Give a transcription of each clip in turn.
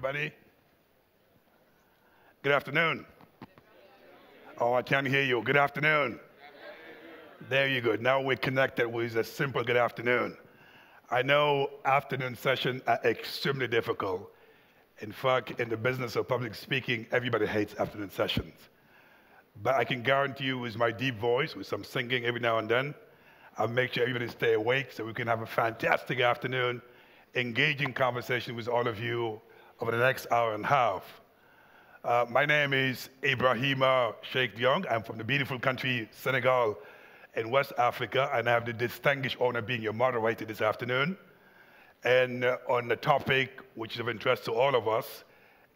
everybody? Good afternoon. Oh, I can't hear you. Good afternoon. There you go. Now we're connected with a simple good afternoon. I know afternoon sessions are extremely difficult. In fact, in the business of public speaking, everybody hates afternoon sessions. But I can guarantee you with my deep voice, with some singing every now and then, I'll make sure everybody stay awake so we can have a fantastic afternoon, engaging conversation with all of you over the next hour and a half. My name is Ibrahima Sheikh Diong. I'm from the beautiful country, Senegal, in West Africa, and I have the distinguished honor of being your moderator this afternoon. And on the topic, which is of interest to all of us,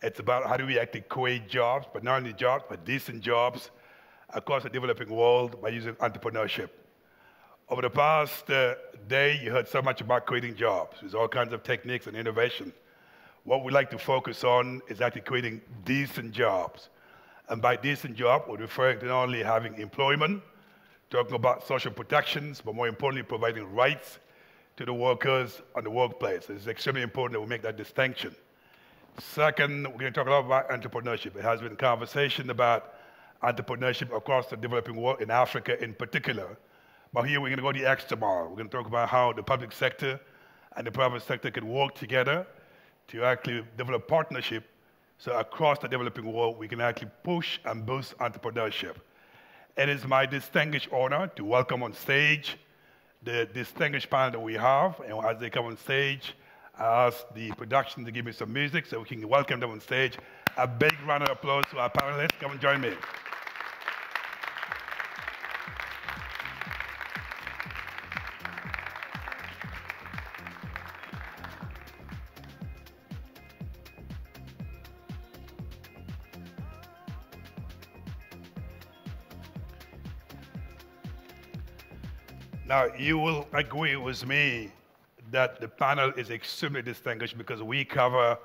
it's about how do we actually create jobs, but not only jobs, but decent jobs across the developing world by using entrepreneurship. Over the past day, you heard so much about creating jobs with all kinds of techniques and innovation. What we like to focus on is actually creating decent jobs. And by decent job, we're referring to not only having employment, talking about social protections, but more importantly, providing rights to the workers on the workplace. It's extremely important that we make that distinction. Second, we're going to talk a lot about entrepreneurship. There has been conversation about entrepreneurship across the developing world, in Africa in particular. But here we're going to go the extra mile. We're going to talk about how the public sector and the private sector can work together to actually develop partnership so across the developing world we can actually push and boost entrepreneurship. It is my distinguished honor to welcome on stage the distinguished panel that we have, and as they come on stage, I ask the production to give me some music so we can welcome them on stage. A big round of applause to our panelists. Come and join me. Now, you will agree with me that the panel is extremely distinguished because we cover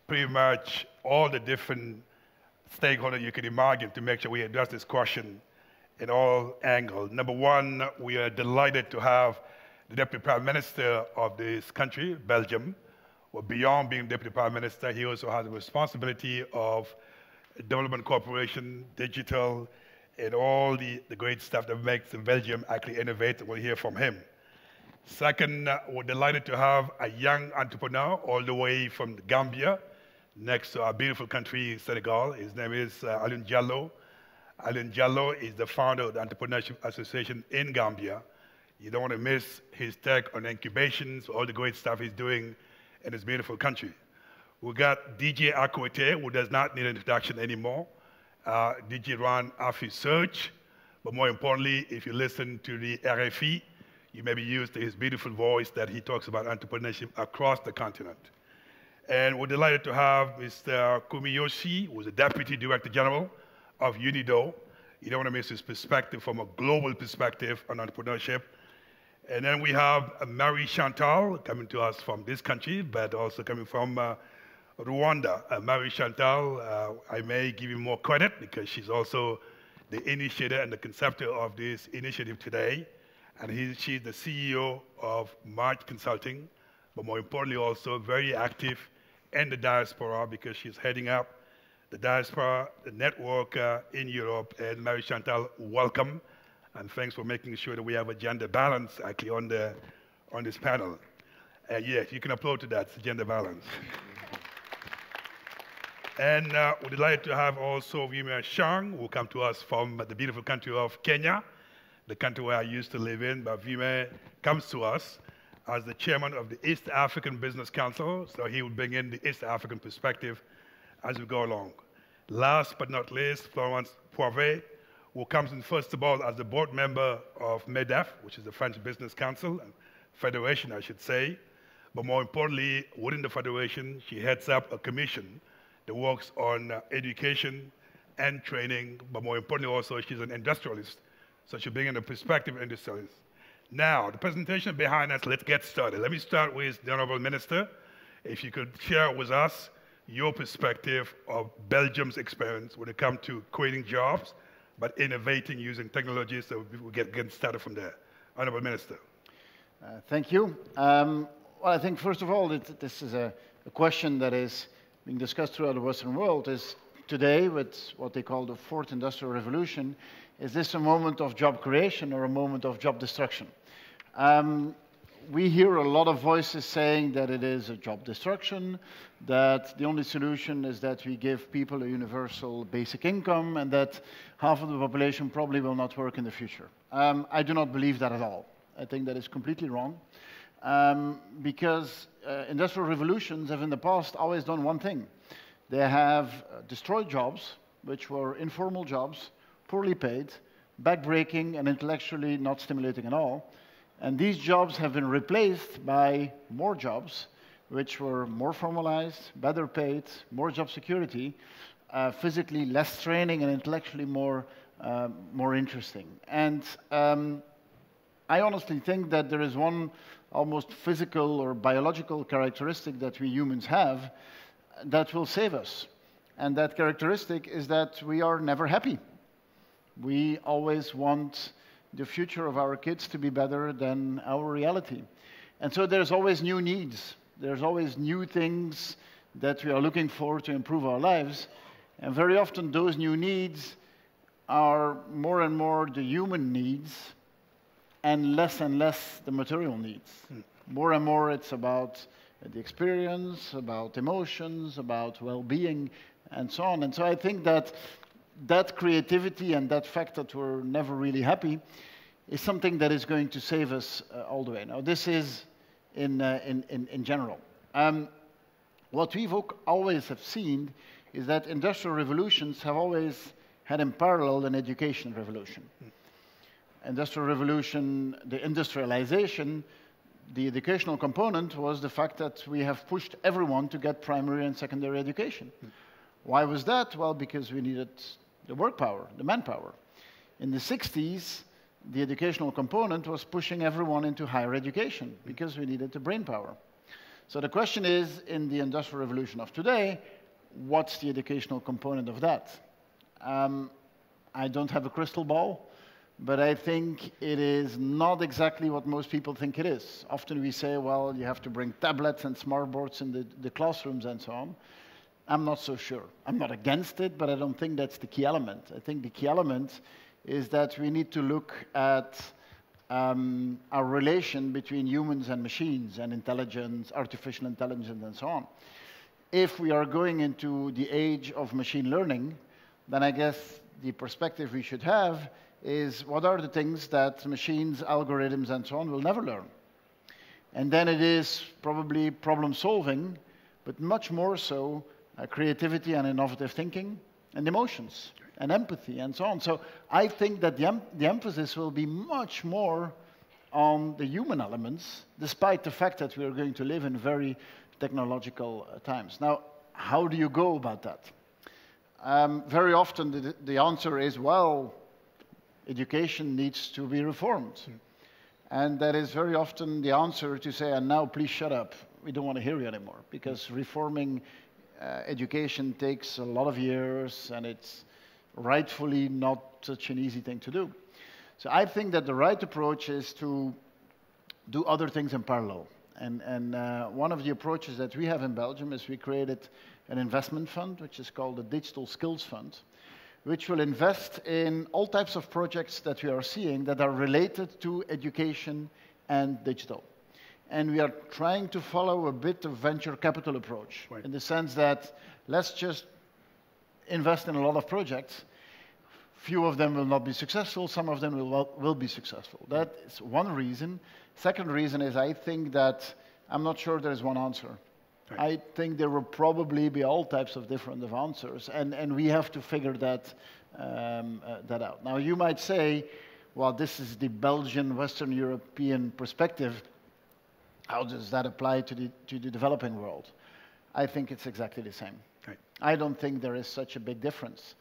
pretty much all the different stakeholders you can imagine to make sure we address this question in all angles. Number one, we are delighted to have the Deputy Prime Minister of this country, Belgium. Well, beyond being Deputy Prime Minister, he also has the responsibility of development cooperation, digital, and all the great stuff that makes Belgium actually innovate. We'll hear from him. Second, we're delighted to have a young entrepreneur all the way from Gambia, next to our beautiful country, Senegal. His name is Alioune Diallo. Alioune Diallo is the founder of the Entrepreneurship Association in Gambia. You don't want to miss his take on incubations, all the great stuff he's doing in this beautiful country. We got DJ Akwete, who does not need an introduction anymore. DJ ran Afri Search, but more importantly, if you listen to the RFI, you may be used to his beautiful voice that he talks about entrepreneurship across the continent. And we're delighted to have Mr. Kumiyoshi, who's the Deputy Director General of UNIDO. You don't want to miss his perspective from a global perspective on entrepreneurship. And then we have Marie Chantal coming to us from this country, but also coming from Rwanda. Marie Chantal, I may give you more credit because she's also the initiator and the conceptor of this initiative today. And she's the CEO of March Consulting, but more importantly also very active in the diaspora because she's heading up the diaspora, the network in Europe. And Marie Chantal, welcome. And thanks for making sure that we have a gender balance actually on this panel. And yes, you can applaud to that, it's gender balance. And we're delighted to have also Vimea Shang, who come to us from the beautiful country of Kenya, the country where I used to live in. But Vimea comes to us as the chairman of the East African Business Council, so he will bring in the East African perspective as we go along. Last but not least, Florence Poivet, who comes in first of all as the board member of MEDEF, which is the French Business Council, Federation, I should say. But more importantly, within the Federation, she heads up a commission that works on education and training, but more importantly also, she's an industrialist. So she'll bring in a perspective of industrialists. Now, the presentation behind us, let's get started. Let me start with the Honorable Minister. If you could share with us your perspective of Belgium's experience when it comes to creating jobs, but innovating using technology, so we get started from there. Honorable Minister. Thank you. Well, I think first of all, this is a question that is being discussed throughout the Western world is today, with what they call the fourth industrial revolution, is this a moment of job creation or a moment of job destruction? We hear a lot of voices saying that it is a job destruction, that the only solution is that we give people a universal basic income, and that half of the population probably will not work in the future. I do not believe that at all. I think that is completely wrong, because industrial revolutions have in the past always done one thing. They have destroyed jobs, which were informal jobs, poorly paid, backbreaking, and intellectually not stimulating at all. And these jobs have been replaced by more jobs, which were more formalized, better paid, more job security, physically less training, and intellectually more interesting. And I honestly think that there is one almost physical or biological characteristic that we humans have that will save us. And that characteristic is that we are never happy. We always want the future of our kids to be better than our reality. And so there's always new needs. There's always new things that we are looking for to improve our lives. And very often those new needs are more and more the human needs and less the material needs. More and more it's about the experience, about emotions, about well-being, and so on. And so I think that that creativity and that fact that we're never really happy is something that is going to save us all the way. Now, this is in general. What we've always have seen is that industrial revolutions have always had in parallel an education revolution. Industrial revolution, the industrialization, the educational component was the fact that we have pushed everyone to get primary and secondary education. Why was that? Well, because we needed the work power, the manpower. In the 60s, the educational component was pushing everyone into higher education because we needed the brain power. So the question is, in the industrial revolution of today, what's the educational component of that? I don't have a crystal ball, but I think it is not exactly what most people think it is. Often we say, well, you have to bring tablets and smartboards in the classrooms and so on. I'm not so sure. I'm not against it, but I don't think that's the key element. I think the key element is that we need to look at our relation between humans and machines and intelligence, artificial intelligence, and so on. If we are going into the age of machine learning, then I guess the perspective we should have is what are the things that machines, algorithms, and so on will never learn. And then it is probably problem solving, but much more so creativity and innovative thinking and emotions and empathy and so on. So I think that the emphasis will be much more on the human elements, despite the fact that we are going to live in very technological times. Now, how do you go about that? Very often the answer is, well, education needs to be reformed. And that is very often the answer to say, and now please shut up. We don't want to hear you anymore, because reforming education takes a lot of years, and it's rightfully not such an easy thing to do. So I think that the right approach is to do other things in parallel. And one of the approaches that we have in Belgium is we created an investment fund, which is called the Digital Skills Fund, which will invest in all types of projects that we are seeing that are related to education and digital. And we are trying to follow a bit of venture capital approach, right, in the sense that let's just invest in a lot of projects. Few of them will not be successful, some of them will be successful. That is one reason. Second reason is I think that I'm not sure there is one answer. Right. I think there will probably be all types of different answers, and we have to figure that out. Now, you might say, well, this is the Belgian, Western European perspective. How does that apply to the developing world? I think it's exactly the same. Right. I don't think there is such a big difference.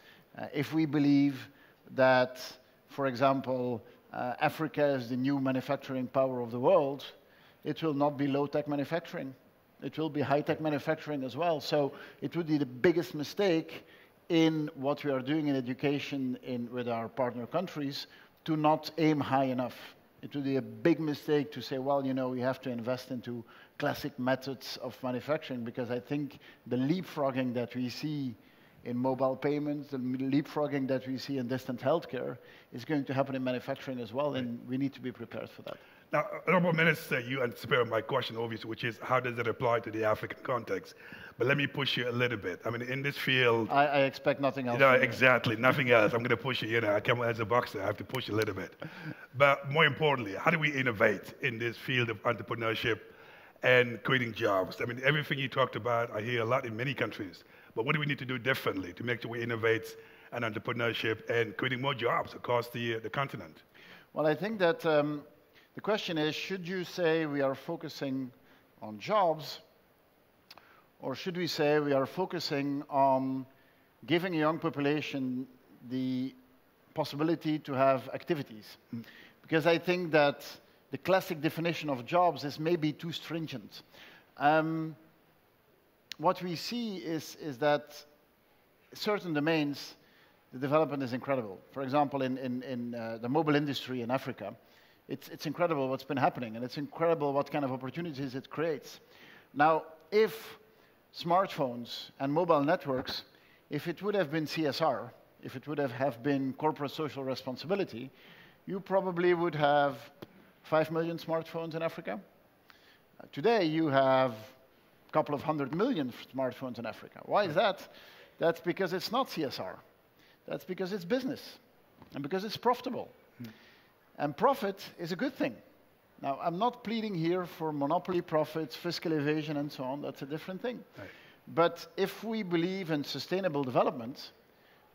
If we believe that, for example, Africa is the new manufacturing power of the world, it will not be low-tech manufacturing. It will be high-tech manufacturing as well. So it would be the biggest mistake in what we are doing in education with our partner countries to not aim high enough. It would be a big mistake to say, well, you know, we have to invest into classic methods of manufacturing, because I think the leapfrogging that we see in mobile payments, the leapfrogging that we see in distant healthcare is going to happen in manufacturing as well, and we need to be prepared for that. Now, Honorable Minister, you anticipated my question, obviously, which is how does it apply to the African context? But let me push you a little bit. I mean, in this field... I expect nothing else. No, exactly, nothing else. I'm going to push you, you know, I come as a boxer, I have to push a little bit. But more importantly, how do we innovate in this field of entrepreneurship and creating jobs? I mean, everything you talked about, I hear a lot in many countries. But what do we need to do differently to make sure we innovate in entrepreneurship and creating more jobs across the continent? Well, I think that the question is, should you say we are focusing on jobs, or should we say we are focusing on giving a young population the possibility to have activities? Because I think that the classic definition of jobs is maybe too stringent. What we see is that certain domains, the development is incredible. For example, in the mobile industry in Africa, it's incredible what's been happening, and it's incredible what kind of opportunities it creates. Now, if smartphones and mobile networks, if it would have been CSR, if it would have been corporate social responsibility, you probably would have 5 million smartphones in Africa. Today, you have a couple of 100 million smartphones in Africa. Why is that? That's because it's not CSR. That's because it's business, and because it's profitable. And profit is a good thing. Now, I'm not pleading here for monopoly profits, fiscal evasion, and so on. That's a different thing. Right. But if we believe in sustainable development,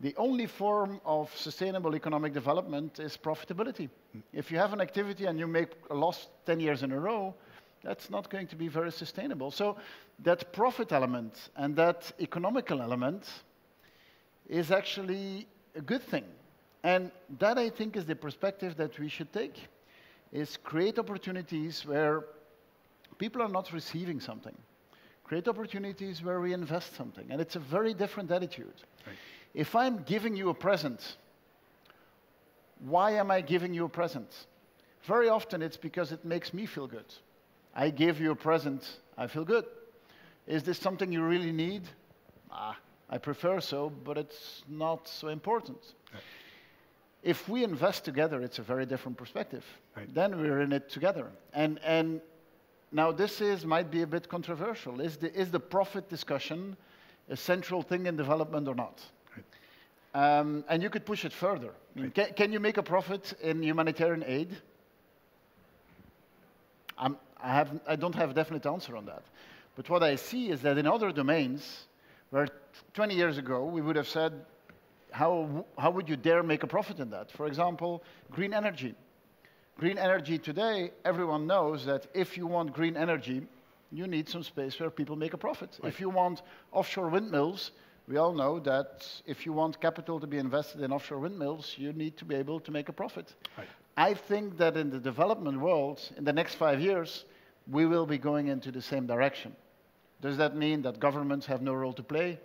the only form of sustainable economic development is profitability. If you have an activity and you make a loss 10 years in a row, that's not going to be very sustainable. So that profit element and that economical element is actually a good thing. And that, I think, is the perspective that we should take, is create opportunities where people are not receiving something. Create opportunities where we invest something. And it's a very different attitude. Right. If I'm giving you a present, why am I giving you a present? Very often it's because it makes me feel good. I gave you a present, I feel good. Is this something you really need? I prefer so, but it's not so important. Right. If we invest together, it's a very different perspective. Right. Then we're in it together. And now this might be a bit controversial. Is the profit discussion a central thing in development or not? Right. And you could push it further. Right. Can you make a profit in humanitarian aid? I don't have a definite answer on that. But what I see is that in other domains, where 20 years ago we would have said, how would you dare make a profit in that? For example, green energy. Green energy today, everyone knows that if you want green energy, you need some space where people make a profit. Right. If you want offshore windmills, we all know that if you want capital to be invested in offshore windmills, you need to be able to make a profit. Right. I think that in the development world, in the next 5 years, we will be going into the same direction. Does that mean that governments have no role to play?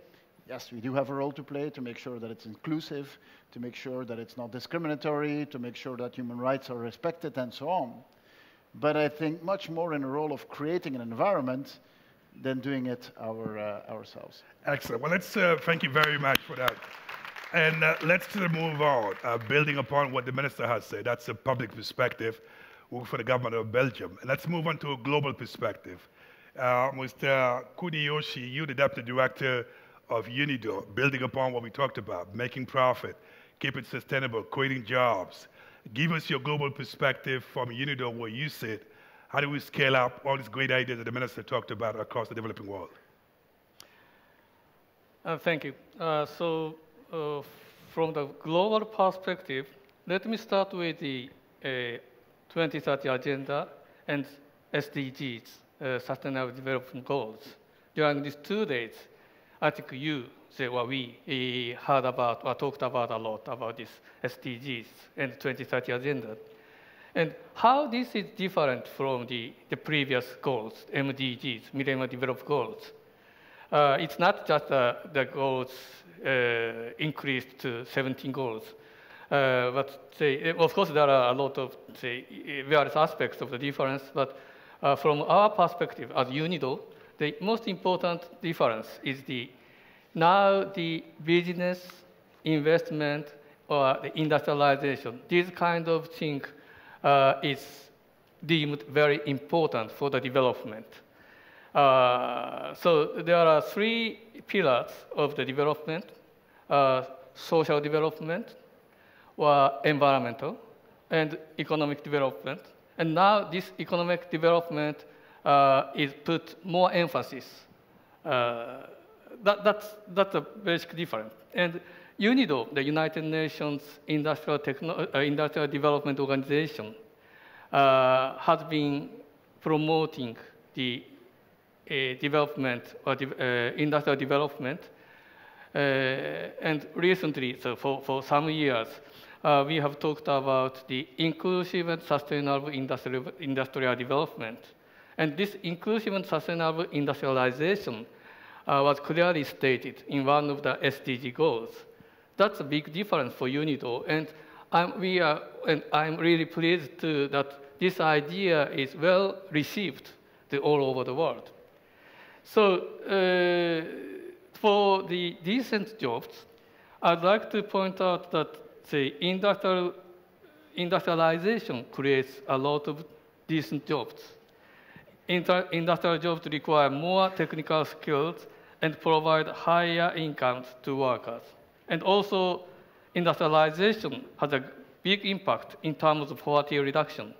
Yes, we do have a role to play to make sure that it's inclusive, to make sure that it's not discriminatory, to make sure that human rights are respected, and so on. But I think much more in a role of creating an environment than doing it ourselves. Excellent. Well, let's thank you very much for that. And let's move on, building upon what the minister has said. That's a public perspective for the government of Belgium. And let's move on to a global perspective. Mr. Kuniyoshi, you're the Deputy Director of UNIDO, building upon what we talked about, making profit, keep it sustainable, creating jobs. Give us your global perspective from UNIDO, where you sit. How do we scale up all these great ideas that the minister talked about across the developing world? Thank you. From the global perspective, let me start with the 2030 Agenda and SDGs, Sustainable Development Goals. During these 2 days, I think we heard about or talked about a lot about this SDGs and 2030 Agenda. And how this is different from the previous goals, MDGs, Millennium Development Goals. It's not just the goals increased to 17 goals. But say, of course, there are a lot of say, various aspects of the difference, but from our perspective as UNIDO, the most important difference is now the business, investment, or the industrialization. This kind of thing is deemed very important for the development. So there are three pillars of the development: social development, or environmental, and economic development. And now this economic development is put more emphasis. That's a basic difference. And UNIDO, the United Nations Industrial Development Organization, has been promoting the development or industrial development. And recently, so for some years, we have talked about the inclusive and sustainable industrial development. And this inclusive and sustainable industrialization was clearly stated in one of the SDG goals. That's a big difference for UNIDO, and I'm really pleased too that this idea is well received all over the world. So for the decent jobs, I'd like to point out that the industrialization creates a lot of decent jobs. Industrial jobs require more technical skills and provide higher incomes to workers. And also, industrialization has a big impact in terms of poverty reduction.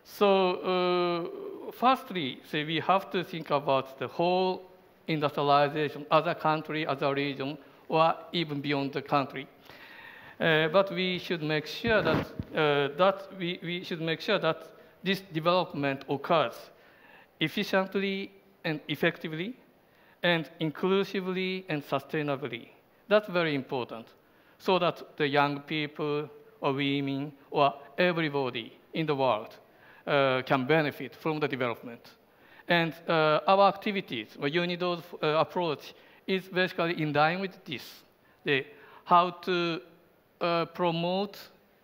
So, firstly, we have to think about the whole industrialization as a country, as a region, or even beyond the country. But we should make sure that we should make sure that this development occurs efficiently and effectively, and inclusively and sustainably. That's very important, so that the young people or women or everybody in the world can benefit from the development. And our activities, or UNIDO's approach, is basically in line with this: how to promote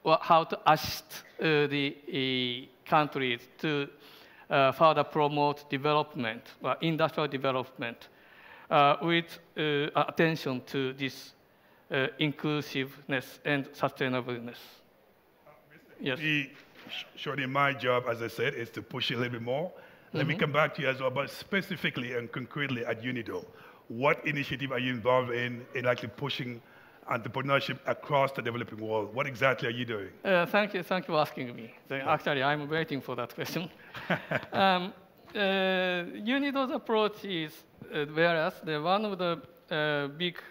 or how to assist the countries to further promote development, or industrial development, with attention to this inclusiveness and sustainableness. Yes. Surely my job, as I said, is to push a little bit more. Let me come back to you as well, but specifically and concretely at UNIDO, what initiative are you involved in actually pushing entrepreneurship across the developing world? What exactly are you doing? Thank you for asking me. Actually, I'm waiting for that question. UNIDO's approach is whereas one of the big,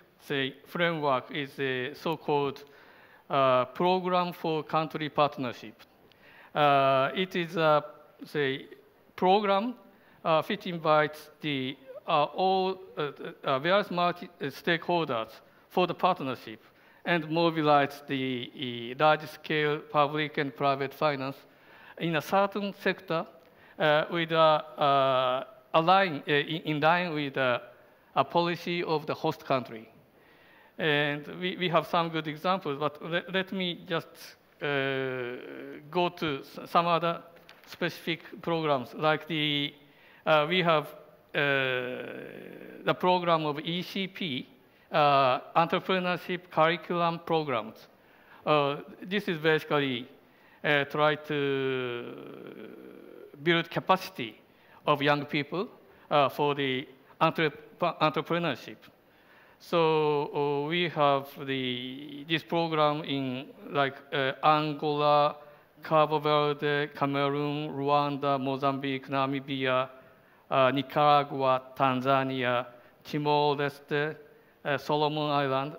framework is a so-called program for country partnership. It is a, program which invites the all various stakeholders for the partnership and mobilize the large-scale public and private finance in a certain sector with in line with a policy of the host country. And we have some good examples, but let me just go to some other specific programs, like we have the program of ECP, entrepreneurship curriculum programs. This is basically try to build capacity of young people for the entrepreneurship. So we have this program in Angola, Cabo Verde, Cameroon, Rwanda, Mozambique, Namibia, Nicaragua, Tanzania, Timor-Leste, Solomon Island,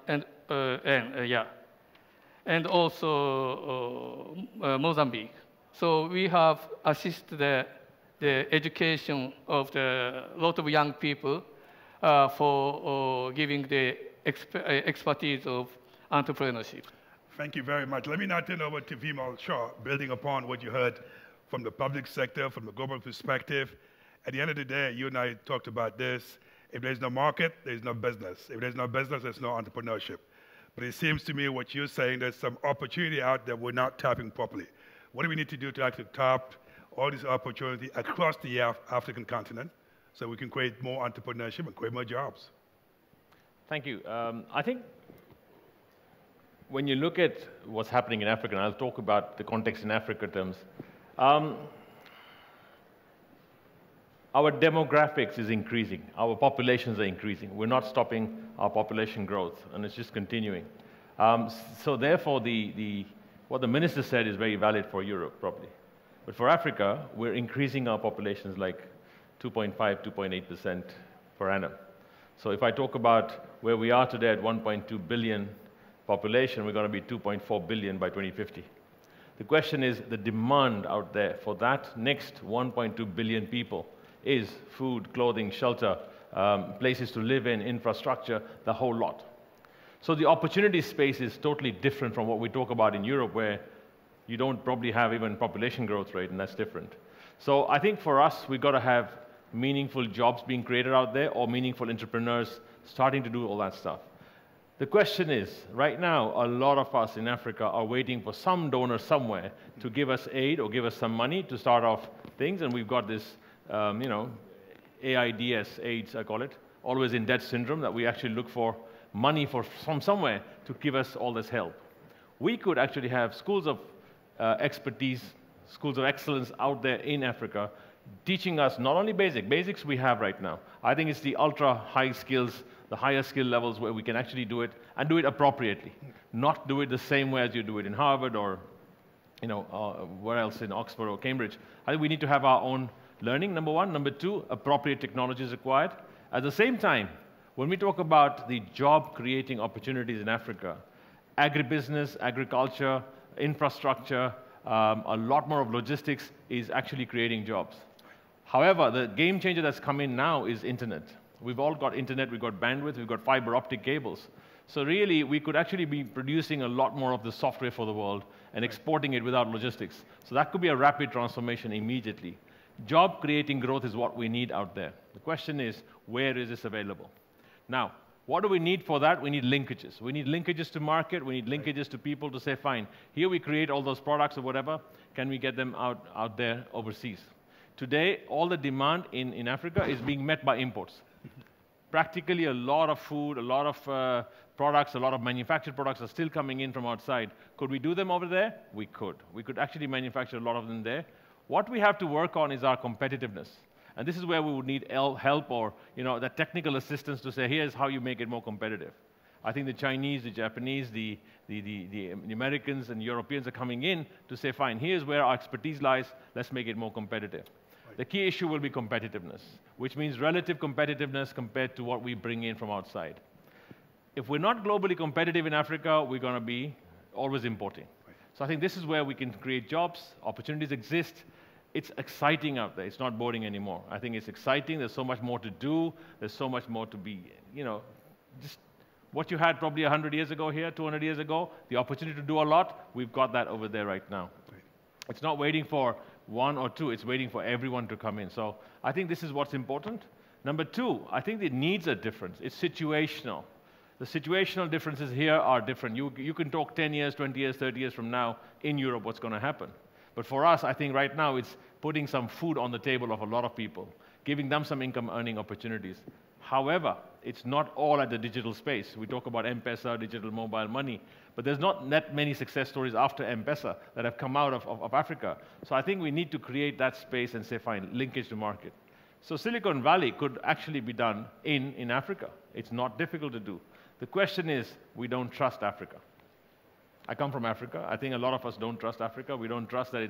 and also Mozambique. So we have assisted the education of a lot of young people for giving the expertise of entrepreneurship. Thank you very much. Let me now turn over to Vimal Shah, building upon what you heard from the public sector, from the global perspective. At the end of the day, you and I talked about this. If there's no market, there's no business. If there's no business, there's no entrepreneurship. But it seems to me what you're saying, there's some opportunity out there we're not tapping properly. What do we need to do to actually tap all this opportunity across the African continent so we can create more entrepreneurship and create more jobs? Thank you. I think when you look at what's happening in Africa, and I'll talk about the context in Africa terms, our demographics is increasing. Our populations are increasing. We're not stopping our population growth, and it's just continuing. So therefore, what the minister said is very valid for Europe, probably. But for Africa, we're increasing our populations like 2.5, 2.8% per annum. So if I talk about where we are today at 1.2 billion population, we're going to be 2.4 billion by 2050. The question is the demand out there for that next 1.2 billion people is food, clothing, shelter, places to live in, infrastructure, the whole lot. So the opportunity space is totally different from what we talk about in Europe, where you don't probably have even population growth rate, and that's different. So I think for us, we've got to have meaningful jobs being created out there, or meaningful entrepreneurs starting to do all that stuff. The question is, right now, a lot of us in Africa are waiting for some donor somewhere to give us aid or give us some money to start off things, and we've got this AIDS, AIDS, I call it, always in debt syndrome, that we actually look for money from somewhere to give us all this help. We could actually have schools of expertise, schools of excellence out there in Africa, teaching us not only basics we have right now. I think it's the ultra high skills, the higher skill levels where we can actually do it and do it appropriately, not do it the same way as you do it in Harvard or where else in Oxford or Cambridge. I think we need to have our own learning, number one. Number two, appropriate technology is required. At the same time, when we talk about the job-creating opportunities in Africa, agribusiness, agriculture, infrastructure, a lot more of logistics is actually creating jobs. However, the game changer that's come in now is internet. We've all got internet, we've got bandwidth, we've got fiber optic cables. So really, we could actually be producing a lot more of the software for the world and exporting it without logistics. So that could be a rapid transformation immediately. Job-creating growth is what we need out there. The question is, where is this available? Now, what do we need for that? We need linkages. We need linkages to market. We need linkages to people to say, fine, here we create all those products or whatever. Can we get them out there overseas? Today, all the demand in Africa is being met by imports. Practically a lot of food, a lot of products, a lot of manufactured products are still coming in from outside. Could we do them over there? We could. We could actually manufacture a lot of them there. What we have to work on is our competitiveness. And this is where we would need help or that technical assistance to say, here's how you make it more competitive. I think the Chinese, the Japanese, the Americans and Europeans are coming in to say, fine, here's where our expertise lies, let's make it more competitive. Right. The key issue will be competitiveness, which means relative competitiveness compared to what we bring in from outside. If we're not globally competitive in Africa, we're going to be always importing. Right. So I think this is where we can create jobs, opportunities exist. It's exciting out there. It's not boring anymore. I think it's exciting. There's so much more to do. There's so much more to be, just what you had probably 100 years ago here, 200 years ago, the opportunity to do a lot, we've got that over there right now. Right. It's not waiting for one or two. It's waiting for everyone to come in. So I think this is what's important. Number two, I think the needs are different. It's situational. The situational differences here are different. You can talk 10 years, 20 years, 30 years from now in Europe what's going to happen. But for us, I think right now it's putting some food on the table of a lot of people, giving them some income earning opportunities. However, it's not all at the digital space. We talk about M-Pesa, digital mobile money, but there's not that many success stories after M-Pesa that have come out of Africa. So I think we need to create that space and say, fine, linkage to market. So Silicon Valley could actually be done in Africa. It's not difficult to do. The question is, we don't trust Africa. I come from Africa. I think a lot of us don't trust Africa. We don't trust that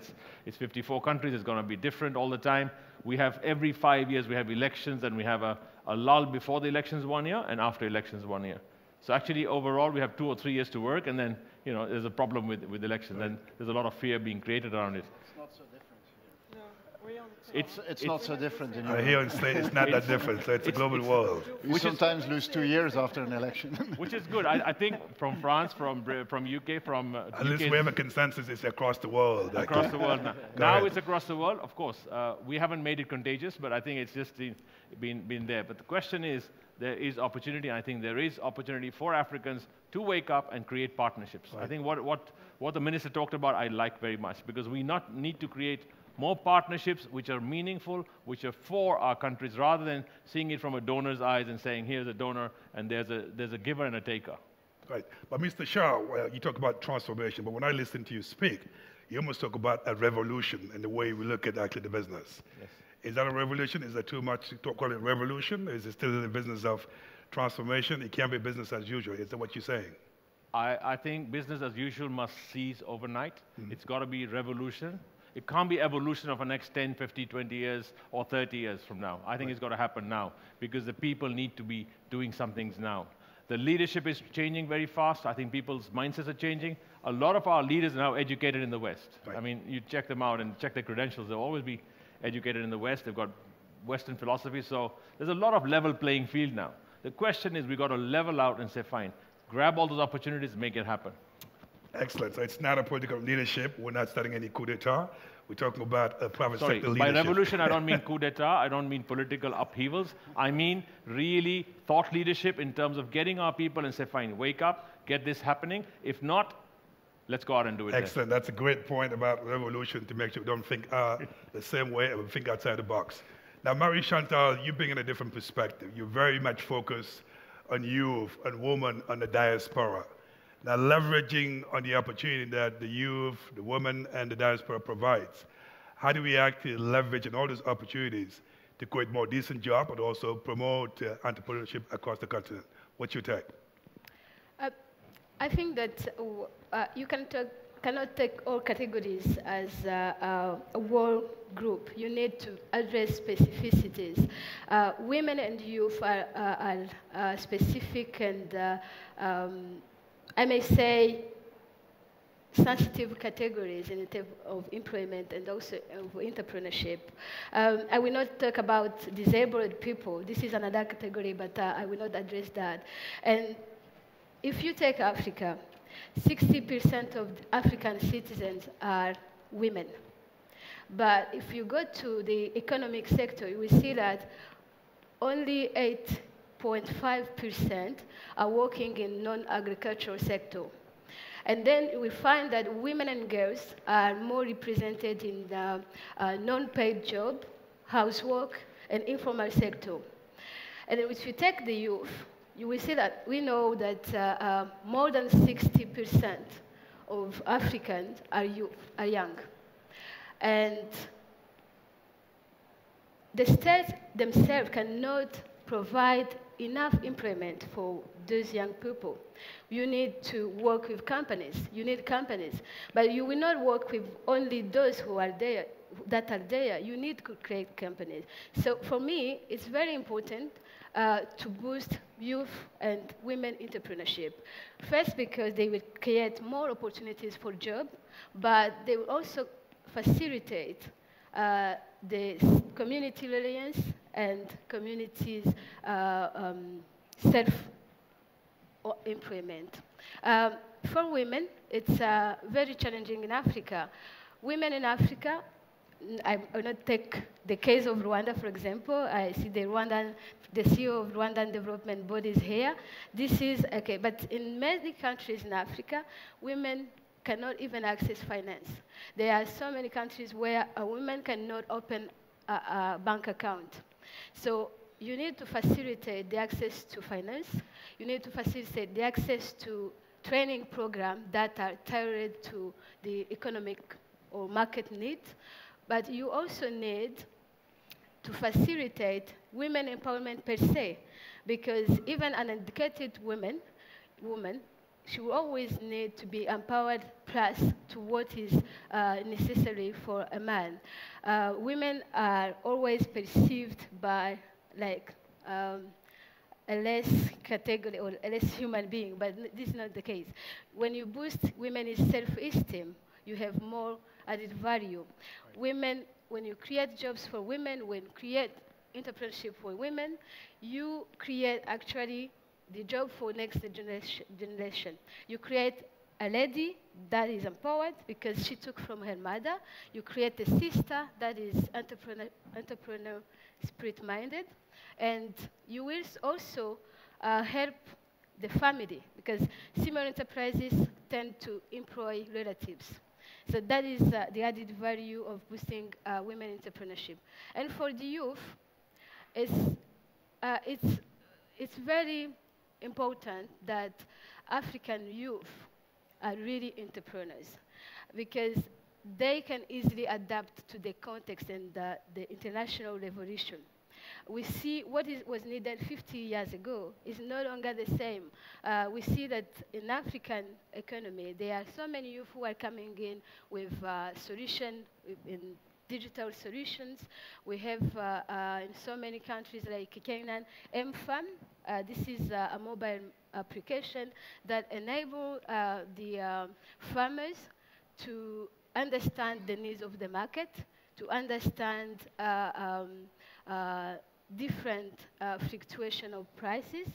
it's 54 countries. It's going to be different all the time. We have every 5 years we have elections, and we have a lull before the elections 1 year and after elections 1 year. So actually, overall, we have 2 or 3 years to work, and then there's a problem with elections, and there's a lot of fear being created around it. It's not so different here. No, It's not so different in Here Europe. in States, it's not that different, so it's a global world. We sometimes lose 2 years after an election. Which is good. I think from France, from UK, from At least we have a consensus, it's across the world. across the world now. Go Now ahead. it's across the world, of course. We haven't made it contagious, but I think it's just been there. But the question is, there is opportunity, and I think there is opportunity for Africans to wake up and create partnerships. Right. I think what the minister talked about, I like very much, because we not need to create more partnerships which are meaningful, which are for our countries, rather than seeing it from a donor's eyes and saying, here's a donor, and there's a giver and a taker. Right. But Mr. Shah, well, you talk about transformation, but when I listen to you speak, you almost talk about a revolution in the way we look at actually the business. Yes. Is that a revolution? Is that too much to call it revolution? Is it still in the business of transformation? It can't be business as usual. Is that what you're saying? I think business as usual must cease overnight. It's got to be revolution. It can't be evolution of the next 10, 50, 20 years or 30 years from now. I think it's got to happen now because the people need to be doing some things now. The leadership is changing very fast. I think people's mindsets are changing. A lot of our leaders are now educated in the West. Right. I mean, you check them out and check their credentials. They'll always be educated in the West. They've got Western philosophy. So there's a lot of level playing field now. The question is we've got to level out and say, fine, grab all those opportunities, make it happen. Excellent. So it's not a political leadership. We're not starting any coup d'etat. We're talking about a private Sorry, sector by leadership. revolution, I don't mean coup d'etat. I don't mean political upheavals. I mean really thought leadership in terms of getting our people and say, fine, wake up, get this happening. If not, let's go out and do it. Excellent. That's a great point about revolution to make sure we don't think the same way and we think outside the box. Now, Marie Chantal, you bring in a different perspective. You're very much focused on youth and women on the diaspora. Now, leveraging on the opportunity that the youth, the women, and the diaspora provides, how do we actually leverage on all those opportunities to create more decent jobs, but also promote entrepreneurship across the continent? What's your take? I think that you cannot take all categories as a world group. You need to address specificities. Women and youth are specific and I may say sensitive categories in terms of employment and also of entrepreneurship. I will not talk about disabled people. This is another category, but I will not address that. And if you take Africa, 60% of African citizens are women. But if you go to the economic sector, you will see that only 8.5% are working in non-agricultural sector. And then we find that women and girls are more represented in the non-paid job, housework, and informal sector. And if you take the youth, you will see that we know that more than 60% of Africans are young. And the states themselves cannot provide enough employment for those young people. You need to work with companies. You need companies. But you will not work with only those who are there, that are there. You need to create companies. So for me, it's very important to boost youth and women entrepreneurship. First, because they will create more opportunities for jobs, but they will also facilitate the community reliance and communities' self-employment. For women, it's very challenging in Africa. Women in Africa, I will not take the case of Rwanda, for example. I see the CEO of Rwandan Development Board is here. This is, okay, but in many countries in Africa, women cannot even access finance. There are so many countries where a woman cannot open a bank account. So you need to facilitate the access to finance. You need to facilitate the access to training programs that are tailored to the economic or market needs. But you also need to facilitate women empowerment per se, because even an educated woman, she will always need to be empowered plus to what is necessary for a man. Women are always perceived by like a less category or a less human being, but this is not the case. When you boost women's self-esteem, you have more added value. Right. Women when you create jobs for women, when you create entrepreneurship for women, you create actually the job for next generation. You create a lady that is empowered because she took from her mother. You create a sister that is entrepreneur spirit-minded. And you will also help the family because similar enterprises tend to employ relatives. So that is the added value of boosting women entrepreneurship. And for the youth, it's very important that African youth are really entrepreneurs because they can easily adapt to the context and the international revolution. We see what was needed 50 years ago is no longer the same. We see that in African economy, there are so many youth who are coming in with solutions, in digital solutions. We have in so many countries like Kenya, M-Farm. This is a mobile application that enable the farmers to understand the needs of the market, to understand different fluctuation of prices.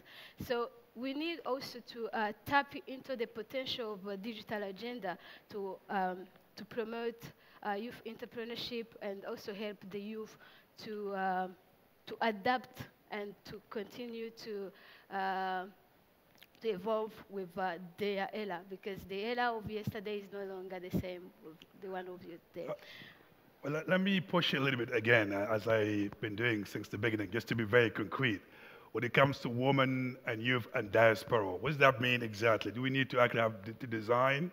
So we need also to tap into the potential of a digital agenda to promote youth entrepreneurship and also help the youth to adapt and to continue to evolve with their era, because the era of yesterday is no longer the same with the one of today. Well, let me push it a little bit again, as I've been doing since the beginning, just to be very concrete. When it comes to women and youth and diaspora, what does that mean exactly? Do we need to actually have the design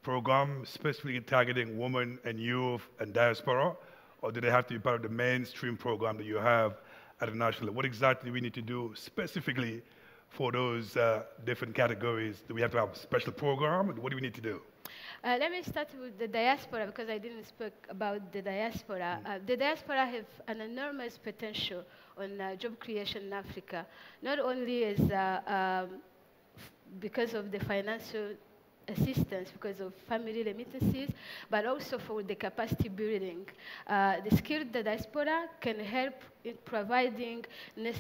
program specifically targeting women and youth and diaspora, or do they have to be part of the mainstream program that you have at the national level? What exactly do we need to do specifically for those different categories? Do we have to have a special program? What do we need to do? Let me start with the diaspora, because I didn't speak about the diaspora. The diaspora have an enormous potential on job creation in Africa, not only as because of the financial assistance, because of family remittances, but also for the capacity building. The skilled diaspora can help in providing the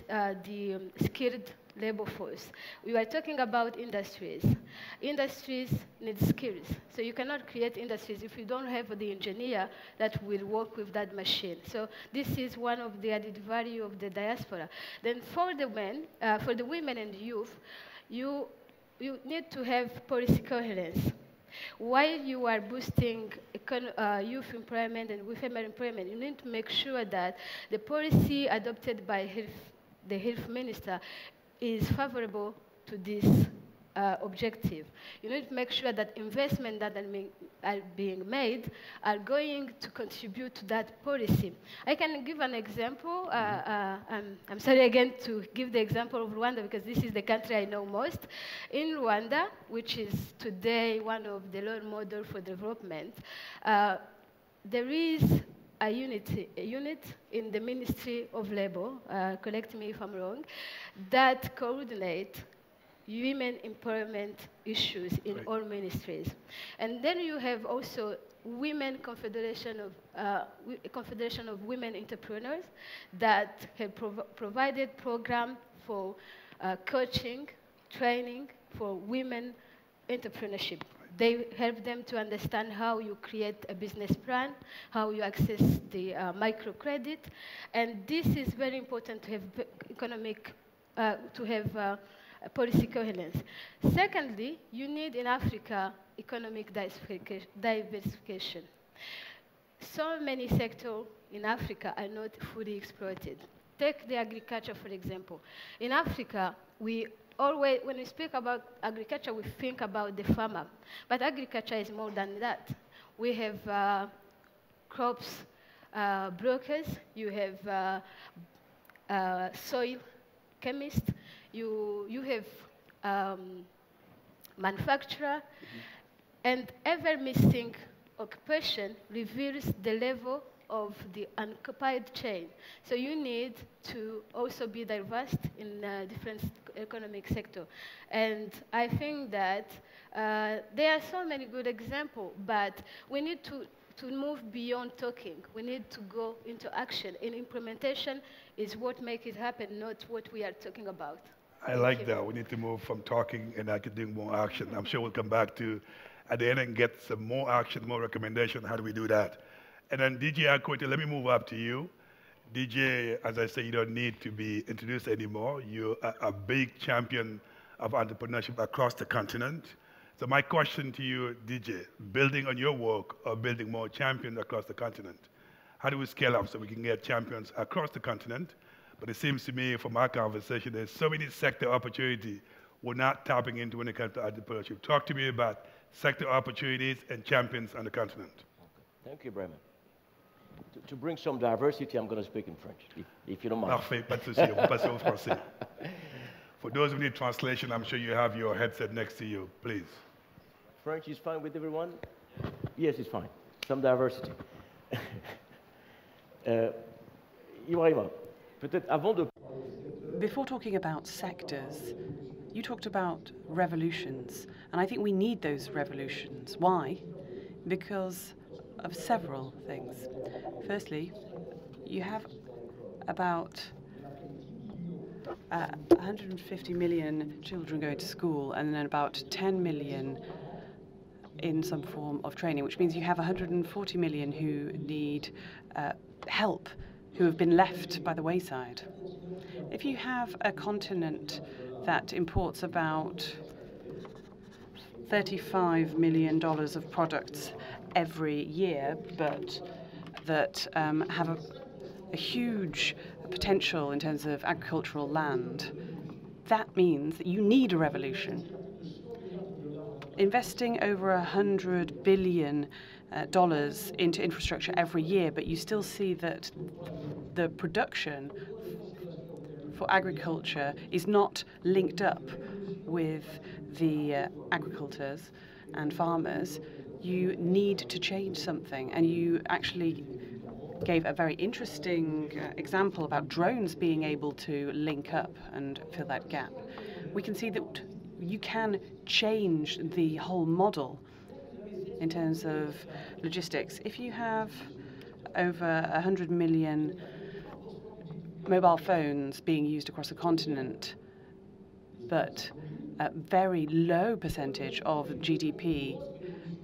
skilled labor force. We were talking about industries. Industries need skills. So you cannot create industries if you don't have the engineer that will work with that machine. So this is one of the added value of the diaspora. Then for the men, for the women and youth, you need to have policy coherence. While you are boosting youth employment and female employment, you need to make sure that the policy adopted by the health minister is favorable to this objective. You need to make sure that investment that are being made are going to contribute to that policy. I can give an example. I'm sorry again to give the example of Rwanda, because this is the country I know most. In Rwanda, which is today one of the role models for development, there is a unit in the Ministry of Labor, correct me if I'm wrong, that coordinate women empowerment issues in all ministries. And then you have also Women Confederation of Women Entrepreneurs that have provided program for coaching, training for women entrepreneurship. They help them to understand how you create a business plan, how you access the microcredit, and this is very important to have policy coherence. Secondly, you need in Africa economic diversification. So many sectors in Africa are not fully exploited. Take the agriculture, for example. In Africa, when we speak about agriculture, we think about the farmer. But agriculture is more than that. We have crops brokers, you have soil chemists, you have manufacturer, and every missing occupation reveals the level of the unoccupied chain. So you need to also be diverse in different economic sector. And I think that there are so many good examples, but we need to move beyond talking. We need to go into action. And implementation is what makes it happen, not what we are talking about. I like that. We need to move from talking and doing more action. I'm sure we'll come back to at the end and get some more action, more recommendation. How do we do that? And then DJ Akote, let me move up to you. DJ, as I say, you don't need to be introduced anymore. You're a big champion of entrepreneurship across the continent. So my question to you, DJ, building on your work or building more champions across the continent, how do we scale up so we can get champions across the continent? But it seems to me from our conversation, there's so many sector opportunities we're not tapping into when it comes to entrepreneurship. Talk to me about sector opportunities and champions on the continent. Okay. Thank you, Bremen. To bring some diversity, I'm going to speak in French, if you don't mind. Parfait, pas de souci, on va passer au français. For those who need translation, I'm sure you have your headset next to you, please. French is fine with everyone? Yes, it's fine. Some diversity. Ibrahima, peut-être avant de... Before talking about sectors, you talked about revolutions, and I think we need those revolutions. Why? Because of several things. Firstly, you have about 150 million children going to school and then about 10 million in some form of training, which means you have 140 million who need help, who have been left by the wayside. If you have a continent that imports about $35 million of products every year, but that have a huge potential in terms of agricultural land, that means that you need a revolution. Investing over $100 billion into infrastructure every year, but you still see that the production for agriculture is not linked up with the agricultors and farmers. You need to change something, and you actually gave a very interesting example about drones being able to link up and fill that gap. We can see that you can change the whole model in terms of logistics. If you have over 100 million mobile phones being used across the continent, but a very low percentage of GDP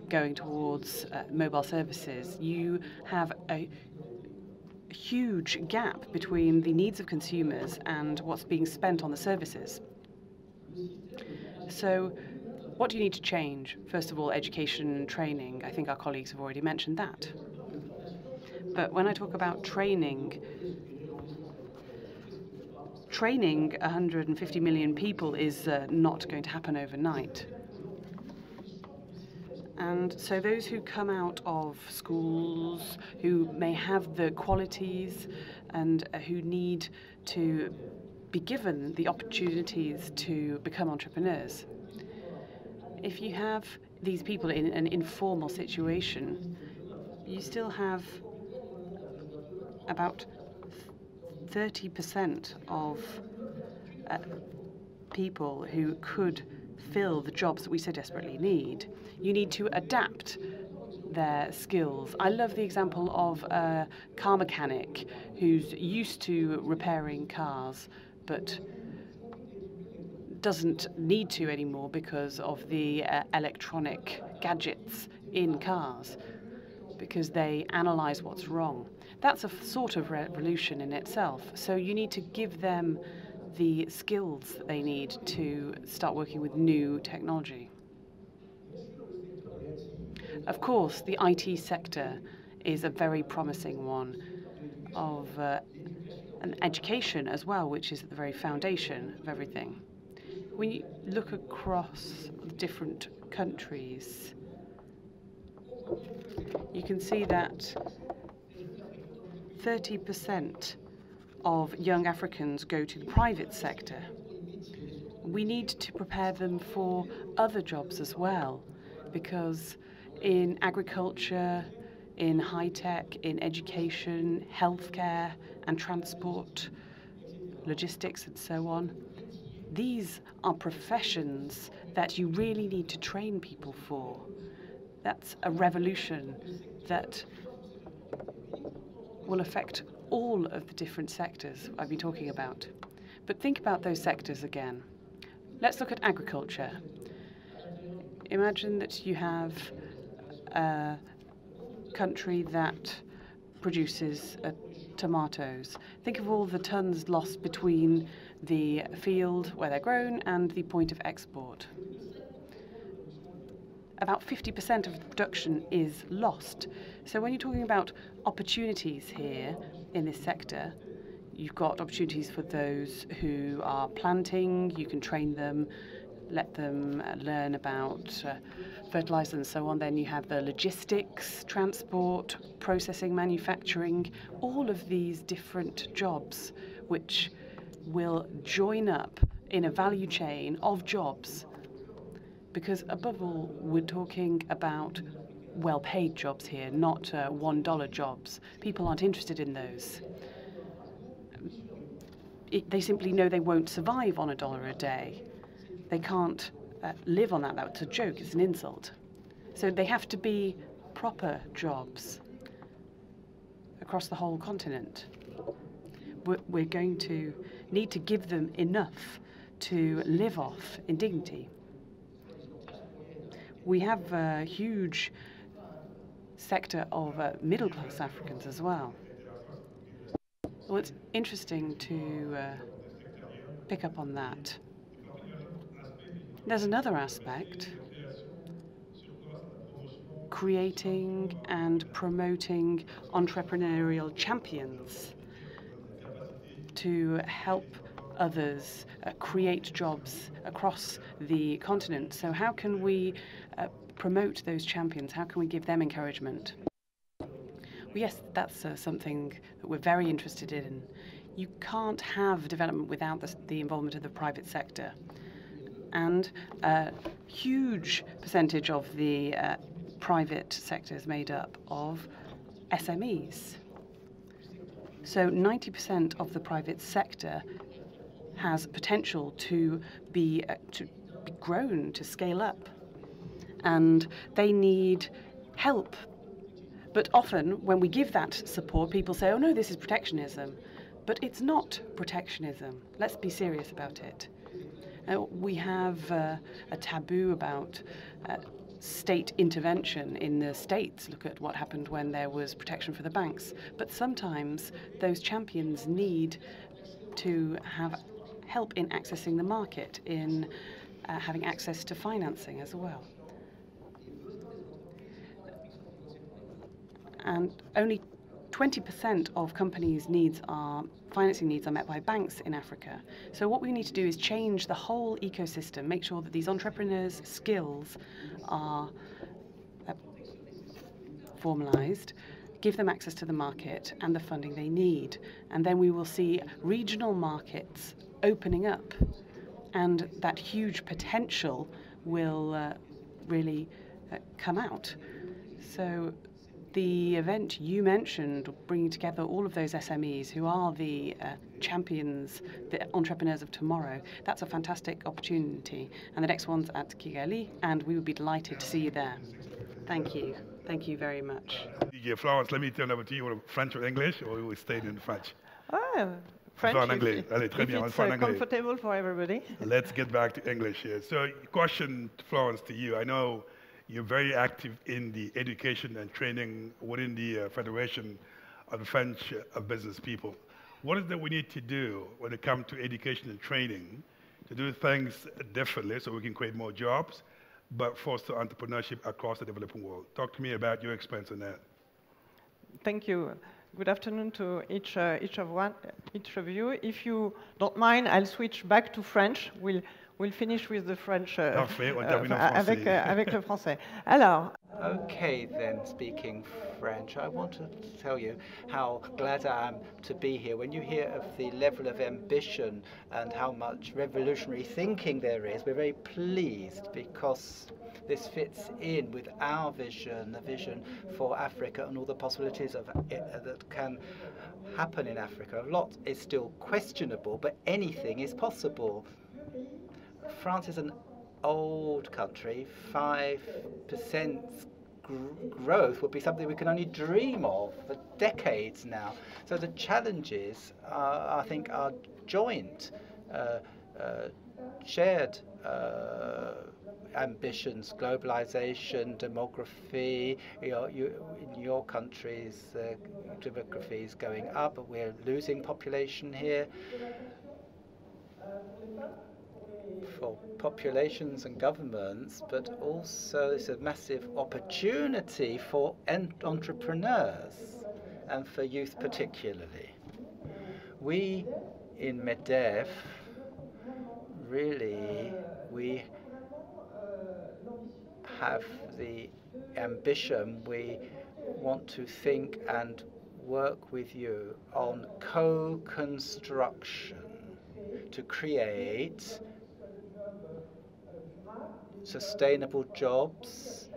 going towards mobile services, you have a huge gap between the needs of consumers and what's being spent on the services. So what do you need to change? First of all, education and training. I think our colleagues have already mentioned that. But when I talk about training 150 million people is not going to happen overnight. And so those who come out of schools, who may have the qualities and who need to be given the opportunities to become entrepreneurs. If you have these people in an informal situation, you still have about 30% of people who could fill the jobs that we so desperately need. You need to adapt their skills. I love the example of a car mechanic who's used to repairing cars, but doesn't need to anymore because of the electronic gadgets in cars, because they analyze what's wrong. That's a sort of revolution in itself. So you need to give them the skills that they need to start working with new technology. Of course, the IT sector is a very promising one, of an education as well, which is at the very foundation of everything. When you look across the different countries, you can see that 30% of young Africans go to the private sector. We need to prepare them for other jobs as well, because in agriculture, in high-tech, in education, healthcare and transport, logistics and so on, these are professions that you really need to train people for. That's a revolution that will affect all of the different sectors I've been talking about. But think about those sectors again. Let's look at agriculture. Imagine that you have a country that produces tomatoes. Think of all the tons lost between the field where they're grown and the point of export. About 50% of the production is lost. So when you're talking about opportunities here in this sector, you've got opportunities for those who are planting. You can train them, let them learn about fertilizer and so on. Then you have the logistics, transport, processing, manufacturing, all of these different jobs which will join up in a value chain of jobs. Because above all, we're talking about well-paid jobs here, not $1 jobs. People aren't interested in those. They simply know they won't survive on $1 a day. They can't live on that. That's a joke. It's an insult. So they have to be proper jobs across the whole continent. We're going to need to give them enough to live off in dignity. We have a huge sector of middle-class Africans as well. Well, it's interesting to pick up on that. There's another aspect, creating and promoting entrepreneurial champions to help others create jobs across the continent. So how can we promote those champions? How can we give them encouragement? Well, yes, that's something that we're very interested in. You can't have development without the involvement of the private sector. And a huge percentage of the private sector is made up of SMEs. So 90% of the private sector has potential to be grown, to scale up. And they need help. But often, when we give that support, people say, oh no, this is protectionism. But it's not protectionism. Let's be serious about it. We have a taboo about state intervention in the States. Look at what happened when there was protection for the banks. But sometimes those champions need to have help in accessing the market, in having access to financing as well. And only 20% of companies' financing needs are met by banks in Africa. So what we need to do is change the whole ecosystem, make sure that these entrepreneurs' skills are formalized, give them access to the market and the funding they need. And then we will see regional markets opening up, and that huge potential will really come out. So the event you mentioned, bringing together all of those SMEs who are the champions, the entrepreneurs of tomorrow, that's a fantastic opportunity. And the next one's at Kigali, and we would be delighted to see you there. Thank you. Thank you very much. DJ Florence, let me turn over to you. French or English, or we stay in French? French, if it's comfortable for everybody. Let's get back to English here. So, question, Florence, to you. I know you're very active in the education and training within the Federation of the French Business People. What is it we need to do when it comes to education and training to do things differently so we can create more jobs, but foster entrepreneurship across the developing world? Talk to me about your experience on that. Thank you. Good afternoon to each of you. If you don't mind, I'll switch back to French. We'll finish with the French Parfait, on termine en français. avec le français. Alors. Okay, then, speaking French, I want to tell you how glad I am to be here. When you hear of the level of ambition and how much revolutionary thinking there is, we're very pleased because this fits in with our vision, the vision for Africa and all the possibilities of that can happen in Africa. A lot is still questionable, but anything is possible. France is an old country. 5% growth would be something we can only dream of for decades now. So the challenges, I think, are joint, shared ambitions: globalization, demography. In your countries, demography is going up, but we're losing population here. For populations and governments, but also it's a massive opportunity for entrepreneurs and for youth particularly. We in MEDEF really, we have the ambition, we want to think and work with you on co-construction to create sustainable jobs,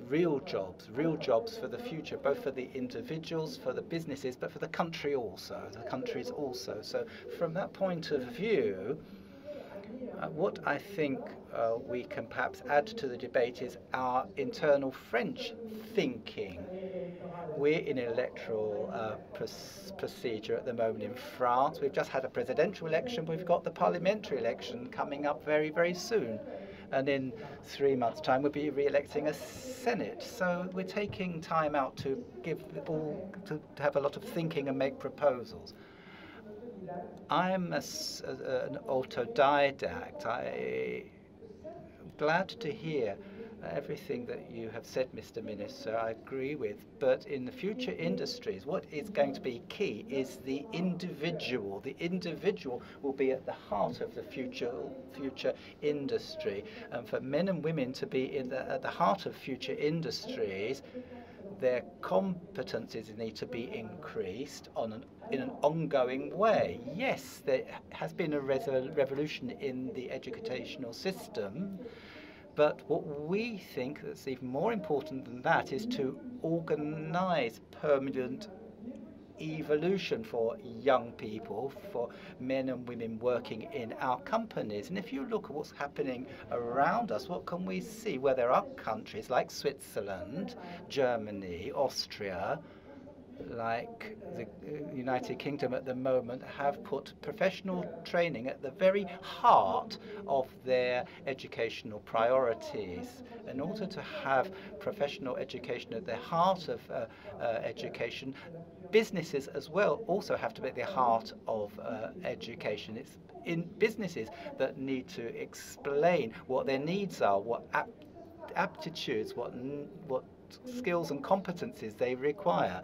real jobs for the future, both for the individuals, for the businesses, but for the country also, the countries also. So from that point of view, what I think we can perhaps add to the debate is our internal French thinking. We're in an electoral procedure at the moment in France. We've just had a presidential election, but we've got the parliamentary election coming up very, very soon. And in 3 months' time, we'll be re-electing a Senate. So we're taking time out to to have a lot of thinking and make proposals. I'm an autodidact. I'm glad to hear everything that you have said, Mr. Minister. I agree with. But in the future industries, what is going to be key is the individual. The individual will be at the heart of the future industry. And for men and women to be at the heart of future industries, their competencies need to be increased in an ongoing way. Yes, there has been a revolution in the educational system, but what we think that's even more important than that is to organize permanent evolution for young people, for men and women working in our companies. And if you look at what's happening around us, what can we see? Well, there are countries like Switzerland, Germany, Austria, like the United Kingdom at the moment, have put professional training at the very heart of their educational priorities. In order to have professional education at the heart of education, businesses as well also have to be at the heart of education. It's in businesses that need to explain what their needs are, what aptitudes, what skills and competencies they require.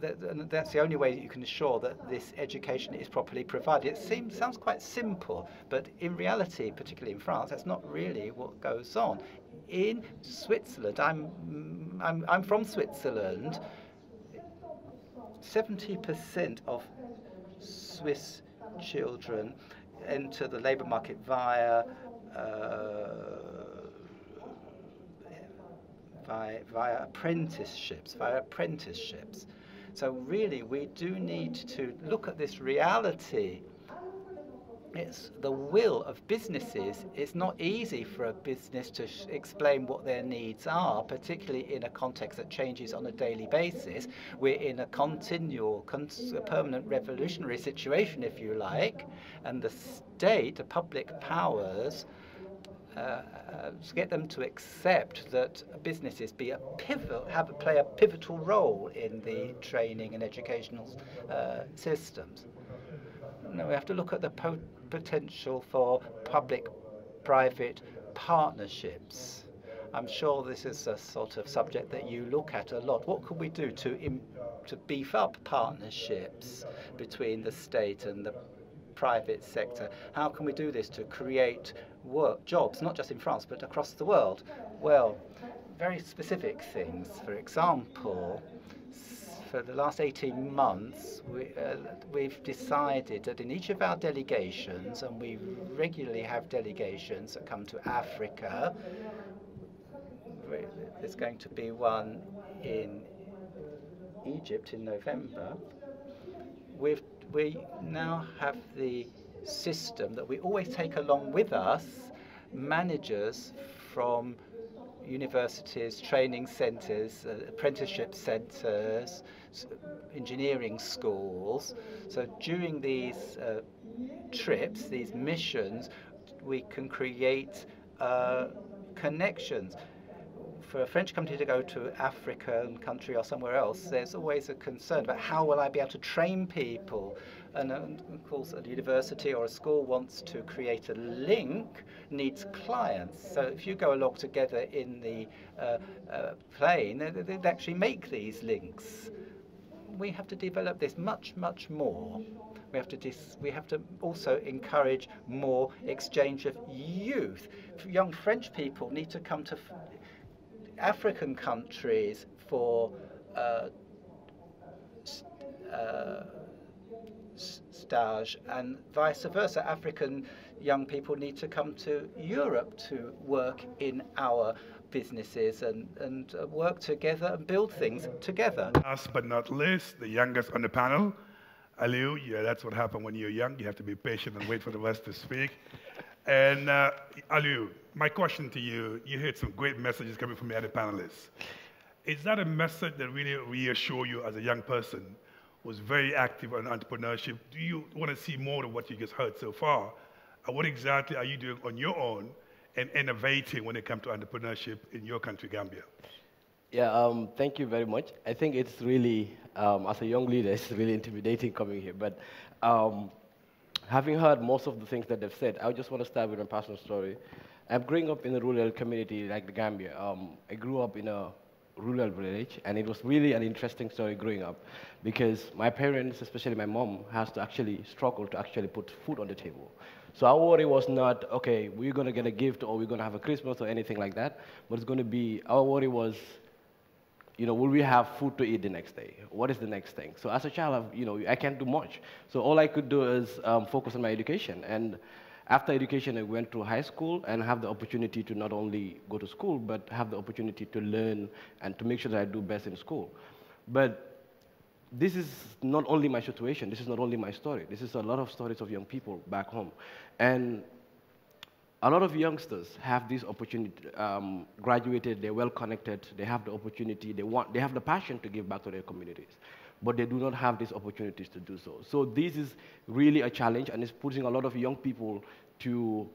That's the only way that you can ensure that this education is properly provided. It sounds quite simple, but in reality, particularly in France, that's not really what goes on. In Switzerland, I'm from Switzerland. 70% of Swiss children enter the labour market via apprenticeships. So really, we do need to look at this reality. It's the will of businesses. It's not easy for a business to explain what their needs are, particularly in a context that changes on a daily basis. We're in a continual, permanent revolutionary situation, if you like, and the state, the public powers, to get them to accept that businesses play a pivotal role in the training and educational systems. Now we have to look at the potential for public-private partnerships. I'm sure this is a sort of subject that you look at a lot. What could we do to beef up partnerships between the state and the private sector? How can we do this to create jobs, not just in France, but across the world? Well, very specific things. For example, for the last 18 months, we've decided that in each of our delegations, and we regularly have delegations that come to Africa, there's going to be one in Egypt in November. We now have the system that we always take along with us managers from universities, training centres, apprenticeship centres, engineering schools. So during these trips, these missions, we can create connections. For a French company to go to African country or somewhere else, there's always a concern about how will I be able to train people. And of course, a university or a school wants to create a link, needs clients. So if you go along together in the plane, they'd actually make these links. We have to develop this much, much more. We have to also encourage more exchange of youth. Young French people need to come to African countries for stage, and vice versa. African young people need to come to Europe to work in our businesses and work together and build things together. Last but not least, the youngest on the panel, Aliou. Yeah, that's what happened when you're young. You have to be patient and wait for the rest to speak. And Aliou, my question to you, you heard some great messages coming from the other panelists. Is that a message that really reassures you as a young person who's very active on entrepreneurship? Do you want to see more of what you just heard so far? And what exactly are you doing on your own and innovating when it comes to entrepreneurship in your country, Gambia? Yeah, thank you very much. I think it's really, as a young leader, it's really intimidating coming here. But having heard most of the things that they've said, I just want to start with a personal story. I'm growing up in a rural community like the Gambia. I grew up in a rural village, and it was really an interesting story growing up because my parents, especially my mom, has to actually struggle to actually put food on the table. So our worry was not, okay, we're going to get a gift or we're going to have a Christmas or anything like that, but it's going to be, our worry was, you know, will we have food to eat the next day? What is the next thing? So as a child, I can't do much. So all I could do is focus on my education. And after education, I went to high school and have the opportunity to not only go to school, but have the opportunity to learn and to make sure that I do best in school. But this is not only my situation. This is not only my story. This is a lot of stories of young people back home. And a lot of youngsters have this opportunity, graduated, they're well connected, they have the opportunity, they have the passion to give back to their communities, but they do not have these opportunities to do so. So this is really a challenge, and it's putting a lot of young people to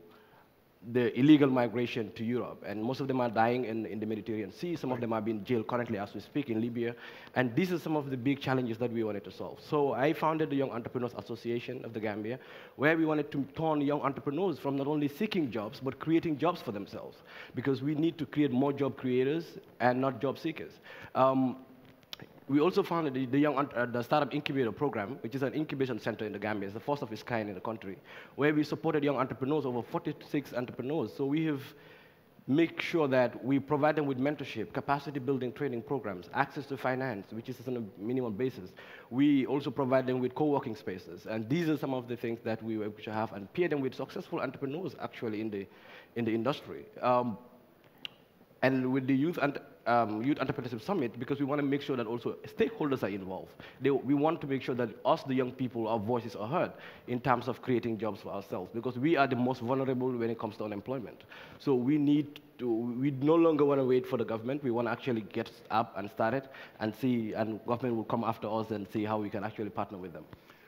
the illegal migration to Europe, and most of them are dying in the Mediterranean Sea. Some of them are being jailed currently as we speak in Libya, and these are some of the big challenges that we wanted to solve. So I founded the Young Entrepreneurs Association of the Gambia, where we wanted to turn young entrepreneurs from not only seeking jobs, but creating jobs for themselves, because we need to create more job creators and not job seekers. We also founded the Startup Incubator Program, which is an incubation center in the Gambia. It's the first of its kind in the country, where we supported young entrepreneurs, over 46 entrepreneurs. So we have made sure that we provide them with mentorship, capacity building training programs, access to finance, which is on a minimal basis. We also provide them with co-working spaces. And these are some of the things that we were able to have, and pair them with successful entrepreneurs actually in the industry. And with the Youth Entrepreneurship Summit, because we want to make sure that also stakeholders are involved. We want to make sure that us, the young people, our voices are heard in terms of creating jobs for ourselves, because we are the most vulnerable when it comes to unemployment. So we no longer want to wait for the government. We want to actually get up and started and see, and government will come after us and see how we can actually partner with them.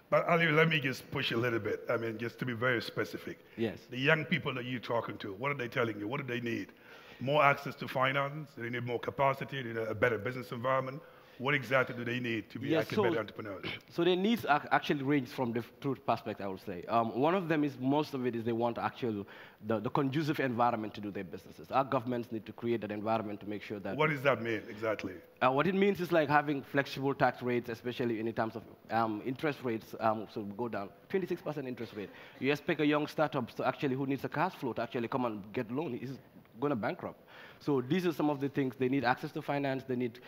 But Ali, let me just push a little bit. I mean, just to be very specific. Yes. The young people that you're talking to, what are they telling you? What do they need? More access to finance? Do they need more capacity? Do they need a better business environment? What exactly do they need to be better entrepreneurs? So their needs actually range from the two perspectives, I would say. One of them is, most of it is they want the conducive environment to do their businesses. Our governments need to create that environment to make sure that... What does that mean, exactly? What it means is like having flexible tax rates, especially in terms of interest rates, so go down, 26% interest rate. You expect a young startup who needs a cash flow to actually come and get loan. He's going to bankrupt. So these are some of the things. They need access to finance. They need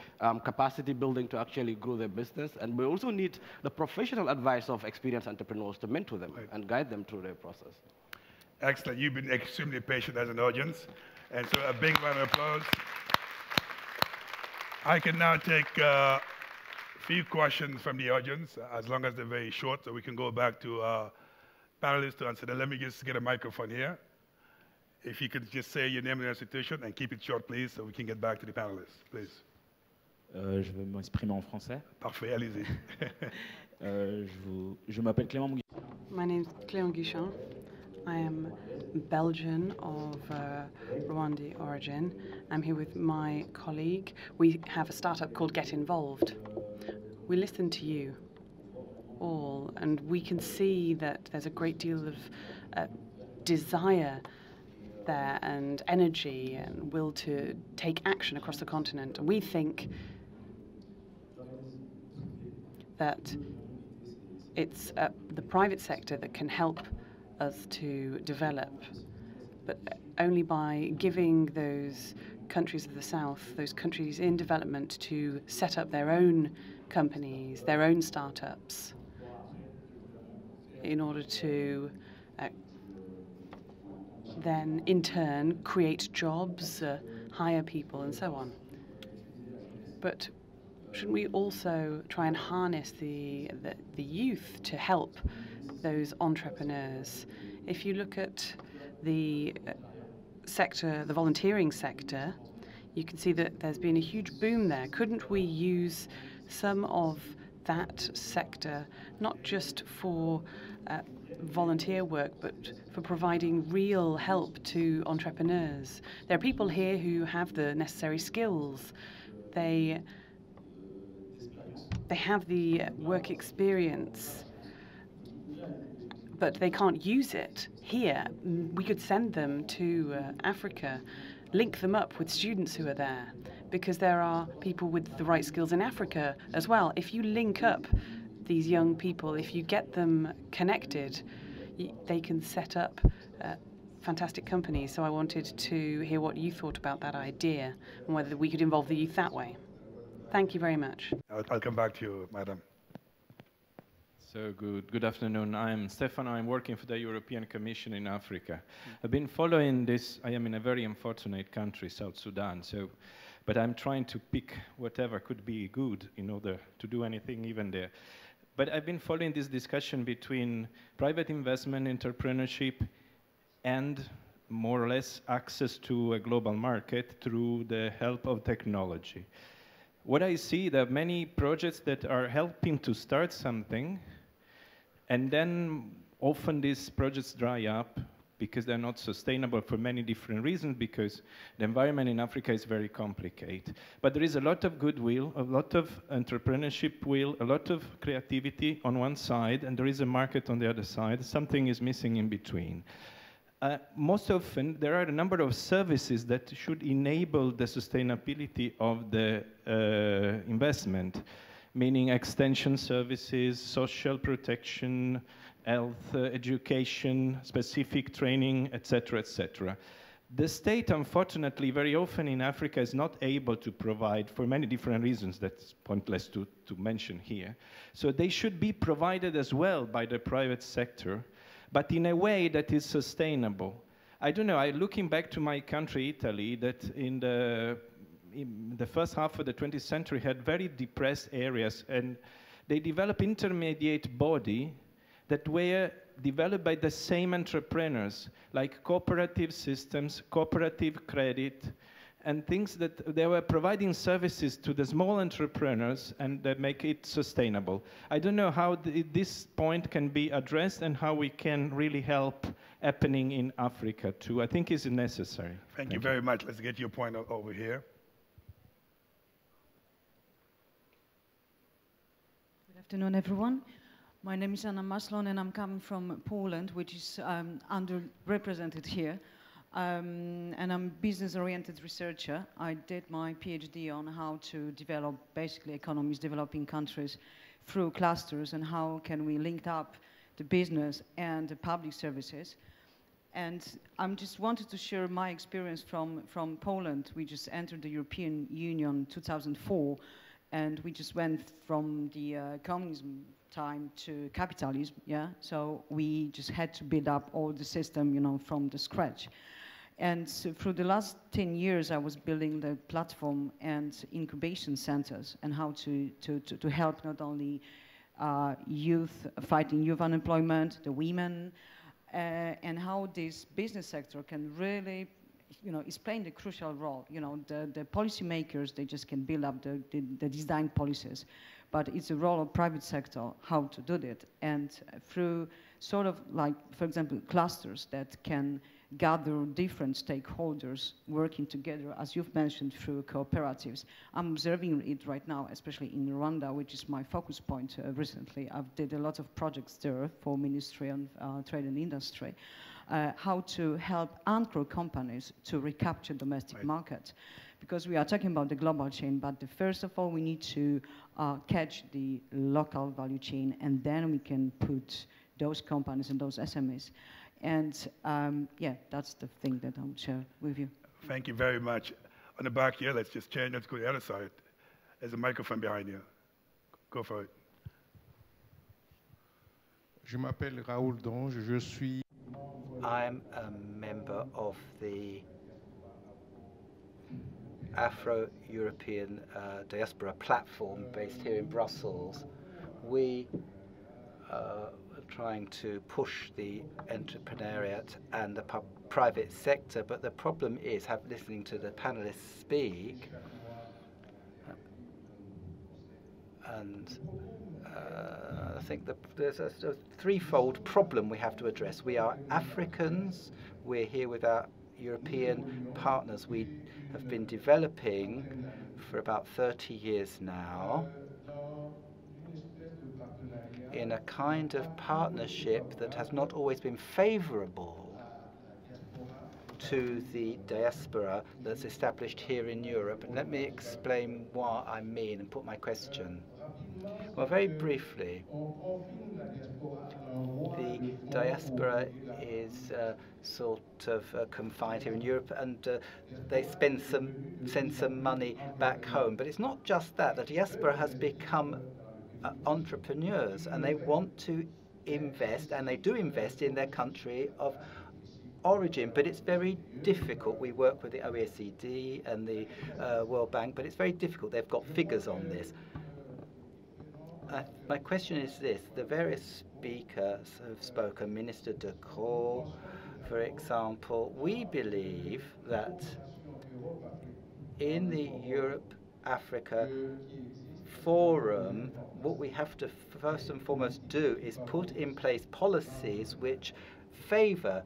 capacity building to actually grow their business. And we also need the professional advice of experienced entrepreneurs to mentor them and guide them through their process. Excellent. You've been extremely patient as an audience. And so a big round of applause. I can now take a few questions from the audience, as long as they're very short, so we can go back to panelists to answer them. Let me just get a microphone here. If you could just say your name and your institution and keep it short, please, so we can get back to the panelists, please. Je vais m'exprimer en français. Parfait, allez-y. Je m'appelle Clément Mouguet. My name's Clément Guichon. I am Belgian of Rwandan origin. I'm here with my colleague. We have a startup called Get Involved. We listen to you all, and we can see that there's a great deal of desire there and energy and will to take action across the continent. And we think that it's the private sector that can help us to develop, but only by giving those countries of the South, those countries in development, to set up their own companies, their own startups, in order to then in turn create jobs, hire people, and so on. But shouldn't we also try and harness the youth to help those entrepreneurs? If you look at the sector, the volunteering sector, you can see that there's been a huge boom there. Couldn't we use some of that sector, not just for volunteer work, but for providing real help to entrepreneurs? There are people here who have the necessary skills. They have the work experience, but they can't use it here. We could send them to Africa, link them up with students who are there, because there are people with the right skills in Africa as well. If you link up these young people, if you get them connected, they can set up fantastic companies. So I wanted to hear what you thought about that idea and whether we could involve the youth that way. Thank you very much. I'll come back to you, madam. So good afternoon. I'm Stefano. I'm working for the European Commission in Africa. I've been following this. I am in a very unfortunate country, South Sudan. But I'm trying to pick whatever could be good in order to do anything even there. But I've been following this discussion between private investment, entrepreneurship, and more or less access to a global market through the help of technology. What I see, there are many projects that are helping to start something, and then often these projects dry up because they're not sustainable for many different reasons, because the environment in Africa is very complicated. But there is a lot of goodwill, a lot of entrepreneurship will, a lot of creativity on one side, and there is a market on the other side. Something is missing in between. Most often, there are a number of services that should enable the sustainability of the investment, meaning extension services, social protection, health, education, specific training, etc., etc. The state, unfortunately, very often in Africa is not able to provide, for many different reasons that's pointless to mention here. So they should be provided as well by the private sector, but in a way that is sustainable. I don't know, looking back to my country, Italy, that in the first half of the 20th century had very depressed areas, and they developed intermediate body that were developed by the same entrepreneurs, like cooperative systems, cooperative credit, and things that they were providing services to the small entrepreneurs and that make it sustainable. I don't know how this point can be addressed and how we can really help happening in Africa too. I think it's necessary. Thank you very much. Let's get your point over here. Good afternoon, everyone. My name is Anna Maslon, and I'm coming from Poland, which is underrepresented here. And I'm a business-oriented researcher. I did my PhD on how to develop, basically, economies developing countries through clusters, and how can we link up the business and the public services. And I just wanted to share my experience from Poland. We just entered the European Union in 2004, and we just went from the communism time to capitalism, yeah? So we just had to build up all the system, you know, from the scratch. And so through the last 10 years, I was building the platform and incubation centers, and how to help not only youth, fighting youth unemployment, the women, and how this business sector can really, is playing a crucial role. The policymakers, they just can build up the design policies, but it's a role of private sector how to do that, and through sort of like, for example, clusters that can gather different stakeholders working together, as you've mentioned, through cooperatives. I'm observing it right now, especially in Rwanda, which is my focus point recently. I've did a lot of projects there for Ministry of Trade and Industry, how to help anchor companies to recapture domestic market. Because we are talking about the global chain, but first of all, we need to catch the local value chain, and then we can put those companies and those SMEs. And yeah, that's the thing that I'll share with you. Thank you very much. On the back here, let's just change, let's go to the other side. There's a microphone behind you. Go for it. Je m'appelle Raoul Donge, je suis... I'm a member of the Afro-European Diaspora Platform based here in Brussels. We are trying to push the entrepreneuriat and the private sector, but the problem is, listening to the panelists speak, and I think there's a threefold problem we have to address. We are Africans, we're here with our European partners. We have been developing for about 30 years now in a kind of partnership that has not always been favorable to the diaspora that's established here in Europe. And let me explain what I mean and put my question. Well, very briefly, the diaspora is sort of confined here in Europe, and they send some money back home. But it's not just that. The diaspora has become entrepreneurs, and they want to invest, and they do invest in their country of origin, but it's very difficult. We work with the OECD and the World Bank, but it's very difficult. They've got figures on this. My question is this. The various speakers have spoken, Minister de Croo, for example. We believe that in the Europe-Africa Forum, what we have to first and foremost do is put in place policies which favor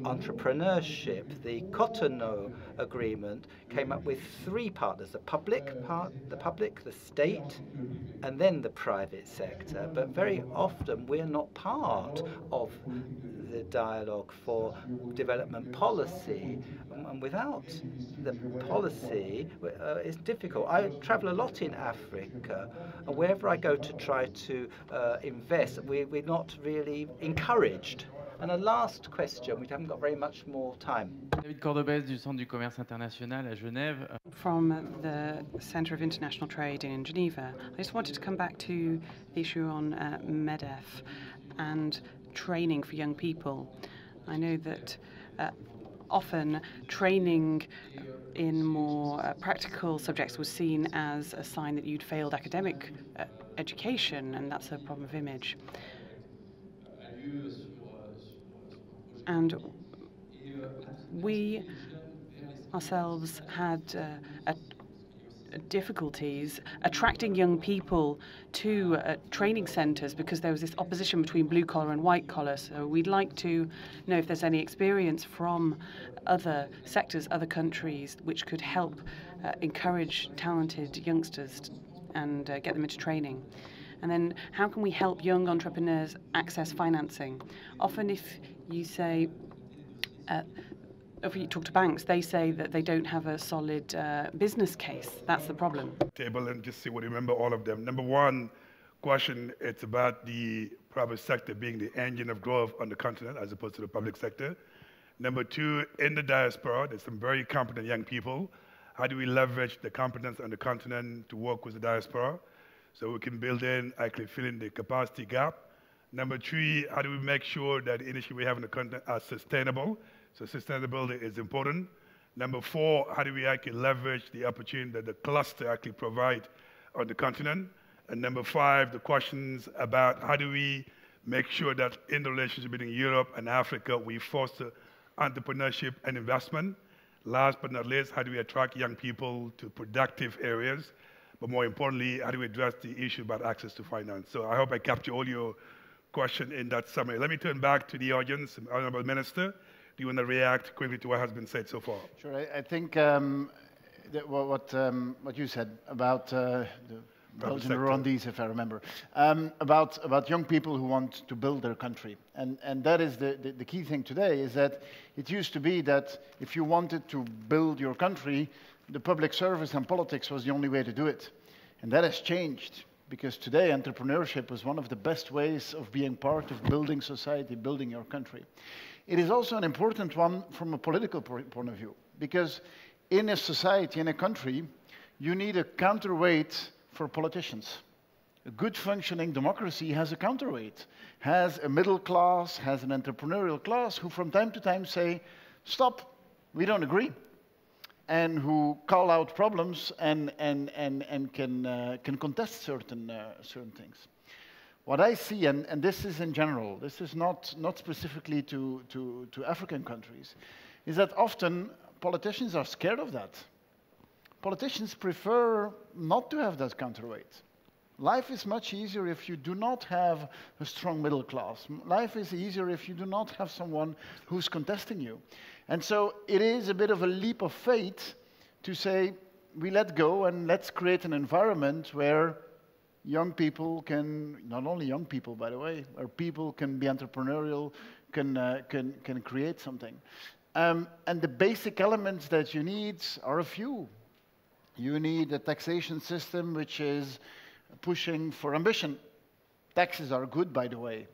entrepreneurship. The Cotonou Agreement came up with three partners: the public, the state, and then the private sector. But very often we're not part of the dialogue for development policy, and without the policy, it's difficult. I travel a lot in Africa, and wherever I go to try to invest, we're not really encouraged. And a last question, we haven't got very much more time. David Cordobès du Centre du Commerce International à Genève. From the Centre of International Trade in Geneva. I just wanted to come back to the issue on MEDEF and training for young people. I know that often training in more practical subjects was seen as a sign that you'd failed academic education, and that's a problem of image. And we ourselves had difficulties attracting young people to training centres because there was this opposition between blue collar and white collar. So we'd like to know if there's any experience from other sectors, other countries, which could help encourage talented youngsters and get them into training. And then how can we help young entrepreneurs access financing? Often if you say, if you talk to banks, they say that they don't have a solid business case. That's the problem. Table and just see what you remember all of them. Number one question, it's about the private sector being the engine of growth on the continent as opposed to the public sector. Number two, in the diaspora, there's some very competent young people. How do we leverage the competence on the continent to work with the diaspora so we can build in, actually fill in the capacity gap? Number three, how do we make sure that the industry we have in the continent are sustainable? So sustainability is important. Number four, how do we actually leverage the opportunity that the cluster actually provide on the continent? And number five, the questions about how do we make sure that in the relationship between Europe and Africa, we foster entrepreneurship and investment. Last but not least, how do we attract young people to productive areas? But more importantly, how do we address the issue about access to finance? So I hope I captured all your question in that summary. Let me turn back to the audience. Honorable Minister, do you want to react quickly to what has been said so far? Sure. I think that what you said about the Belgian Rwandese, if I remember, about young people who want to build their country. And that is the key thing today, is that it used to be that if you wanted to build your country, the public service and politics was the only way to do it. And that has changed, because today entrepreneurship is one of the best ways of being part of building society, building your country. It is also an important one from a political point of view, because in a society, in a country, you need a counterweight for politicians. A good functioning democracy has a counterweight, has a middle class, has an entrepreneurial class who from time to time say, stop, we don't agree, and who call out problems and can contest certain things. What I see, and this is in general, this is not specifically to African countries, is that often politicians are scared of that. Politicians prefer not to have that counterweight. Life is much easier if you do not have a strong middle class. Life is easier if you do not have someone who's contesting you. And so it is a bit of a leap of faith to say, we let go and let's create an environment where young people can, not only young people, by the way, where people can be entrepreneurial, can create something. And the basic elements that you need are a few. You need a taxation system which is pushing for ambition. Taxes are good, by the way.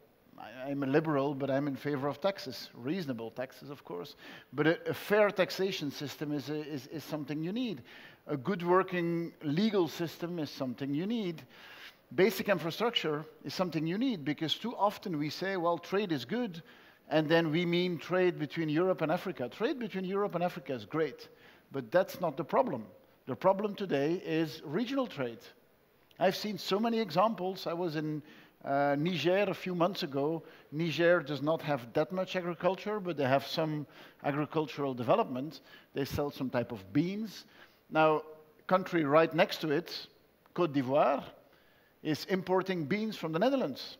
I'm a liberal, but I'm in favor of taxes. Reasonable taxes, of course. But a fair taxation system is something you need. A good working legal system is something you need. Basic infrastructure is something you need, because too often we say, well, trade is good, and then we mean trade between Europe and Africa. Trade between Europe and Africa is great, but that's not the problem. The problem today is regional trade. I've seen so many examples. I was in Niger a few months ago. Niger does not have that much agriculture, but they have some agricultural development. They sell some type of beans. Now, country right next to it, Côte d'Ivoire, is importing beans from the Netherlands.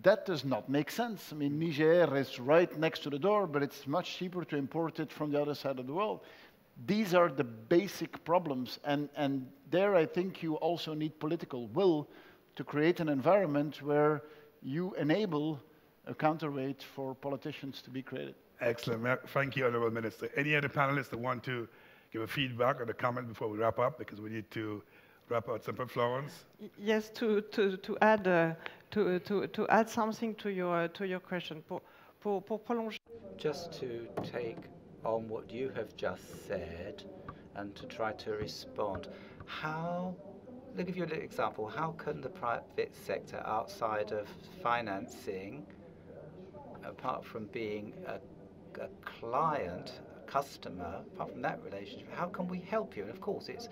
That does not make sense. I mean, Niger is right next to the door, but it's much cheaper to import it from the other side of the world. These are the basic problems, and there I think you also need political will to create an environment where you enable a counterweight for politicians to be created. Excellent. Thank you, Honourable Minister. Any other panelists that want to give a feedback or a comment before we wrap up, because we need to wrap up something, Florence? Yes, to add something to your question. Just to take on what you have just said and to try to respond. I'll give you a little example. How can the private sector, outside of financing, apart from being a client, a customer, apart from that relationship, how can we help you? And of course, it's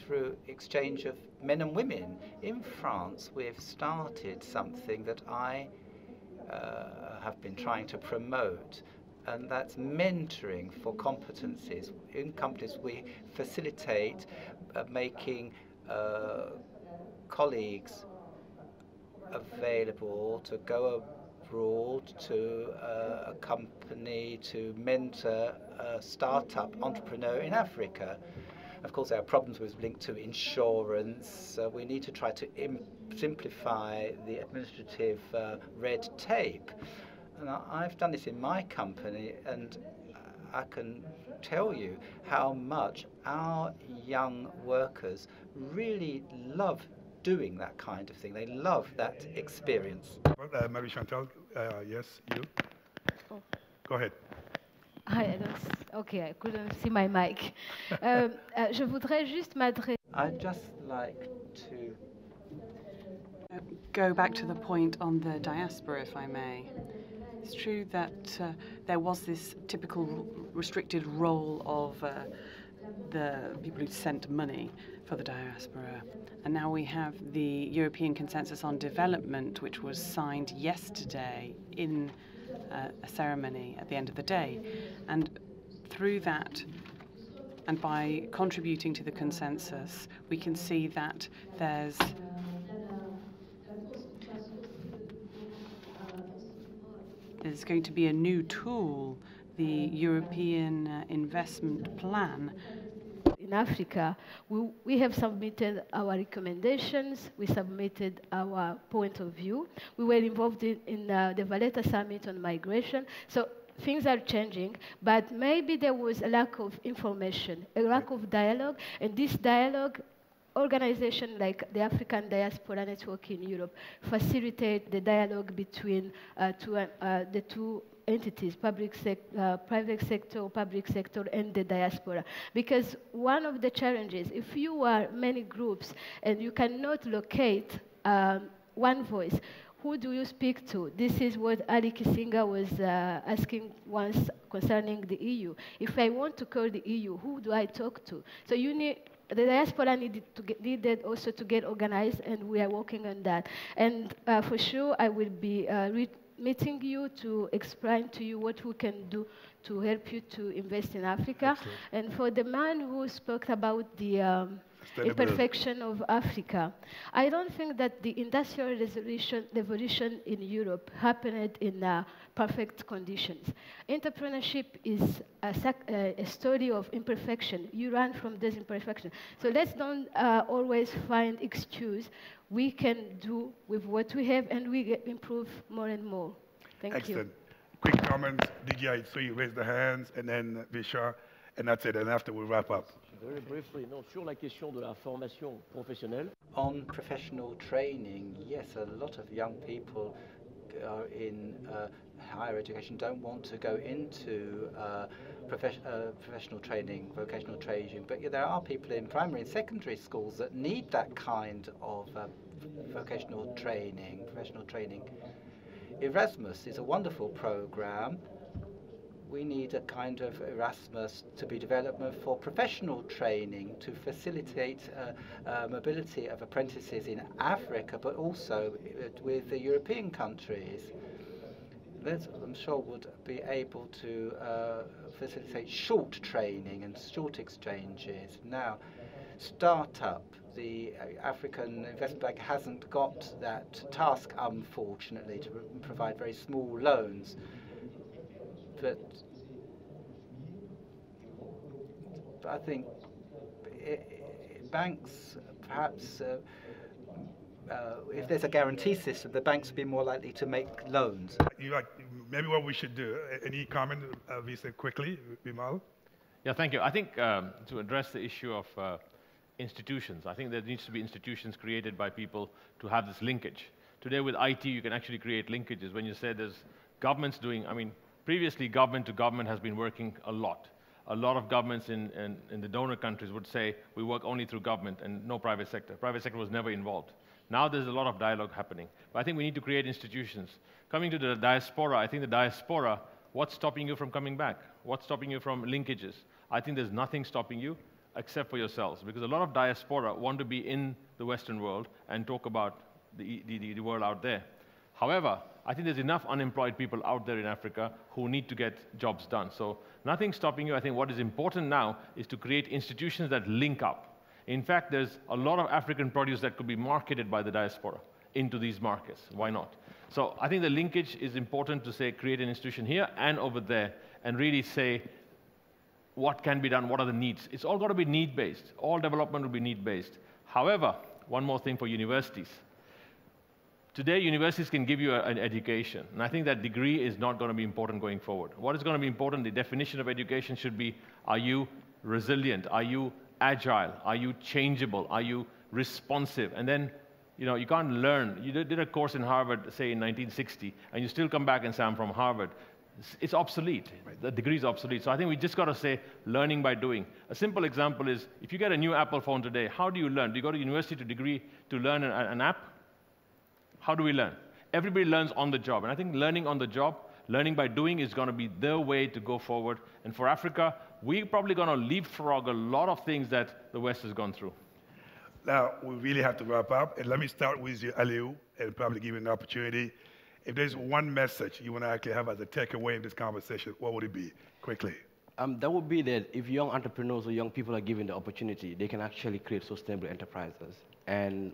through exchange of men and women. In France, we've started something that I have been trying to promote, and that's mentoring for competencies. In companies, we facilitate making colleagues available to go abroad to a company to mentor a startup entrepreneur in Africa. Of course, there are problems with linked to insurance. We need to try to simplify the administrative red tape. And I've done this in my company, and I can tell you how much our young workers really love doing that kind of thing. They love that experience. Marie-Chantal, yes, you? Oh. Go ahead. Hi, okay, I couldn't see my mic. Je voudrais juste m'adresser. I'd just like to go back to the point on the diaspora, if I may. It's true that there was this typical restricted role of the people who sent money for the diaspora. And now we have the European Consensus on Development, which was signed yesterday in a ceremony at the end of the day. And through that, and by contributing to the consensus, we can see that there's going to be a new tool, the European Investment Plan. In Africa, we have submitted our recommendations, we submitted our point of view. We were involved in the Valletta Summit on migration. So things are changing, but maybe there was a lack of information, a lack of dialogue, and this dialogue, organizations like the African Diaspora Network in Europe facilitate the dialogue between the two entities, private sector, public sector, and the diaspora. Because one of the challenges, if you are many groups and you cannot locate one voice, who do you speak to? This is what Ali Kissinger was asking once concerning the EU. If I want to call the EU, who do I talk to? So you need, the diaspora needed also to get organized, and we are working on that. And for sure, I will be meeting you to explain to you what we can do to help you to invest in Africa. Excellent. And for the man who spoke about the imperfection of Africa, I don't think that the industrial revolution in Europe happened in perfect conditions. Entrepreneurship is a story of imperfection. You learn from those imperfections. So let's don't always find excuse. We can do with what we have, and we improve more and more. Thank Excellent. you. Quick comments. DGI3, raise the hands, and then Vishar, and that's it. And after we wrap up. Very briefly, no, sur la question de la formation professionnelle. On professional training, yes, a lot of young people in higher education don't want to go into professional training, vocational training, but there are people in primary and secondary schools that need that kind of vocational training, professional training. Erasmus is a wonderful program. We need a kind of Erasmus to be developed for professional training to facilitate mobility of apprentices in Africa, but also with the European countries. That, I'm sure, would be able to facilitate short training and short exchanges. Now, startup, the African Investment Bank hasn't got that task, unfortunately, to provide very small loans. But I think banks, perhaps, if there's a guarantee system, the banks would be more likely to make loans. Maybe what we should do. Any comment, Visa, quickly, Bimal? Yeah, thank you. I think to address the issue of institutions, I think there needs to be institutions created by people to have this linkage. Today with IT, you can actually create linkages. When you say there's governments doing, I mean, previously government to government has been working a lot. A lot of governments in the donor countries would say, we work only through government and no private sector. Private sector was never involved. Now there's a lot of dialogue happening. But I think we need to create institutions. Coming to the diaspora, I think the diaspora, what's stopping you from coming back? What's stopping you from linkages? I think there's nothing stopping you except for yourselves, because a lot of diaspora want to be in the Western world and talk about the world out there. However, I think there's enough unemployed people out there in Africa who need to get jobs done. So nothing stopping you. I think what is important now is to create institutions that link up. In fact, there's a lot of African produce that could be marketed by the diaspora into these markets. Why not? So I think the linkage is important to say, create an institution here and over there, and really say, what can be done, what are the needs? It's all got to be need-based. All development will be need-based. However, one more thing for universities. Today, universities can give you an education, and I think that degree is not going to be important going forward. What is going to be important, the definition of education should be, are you resilient? Are you agile? Are you changeable? Are you responsive? And then, you can't learn. You did a course in Harvard, say in 1960, and you still come back and say, I'm from Harvard. It's obsolete. The degree is obsolete. So I think we just got to say learning by doing. A simple example is, if you get a new Apple phone today, how do you learn? Do you go to university to learn an app? How do we learn? Everybody learns on the job. And I think learning on the job, learning by doing is going to be the way to go forward. And for Africa, we're probably going to leapfrog a lot of things that the West has gone through. Now, we really have to wrap up. And let me start with you, Aliou, and probably give you an opportunity. If there's one message you want to actually have as a takeaway in this conversation, what would it be? Quickly. That would be that if young entrepreneurs or young people are given the opportunity, they can actually create sustainable enterprises. And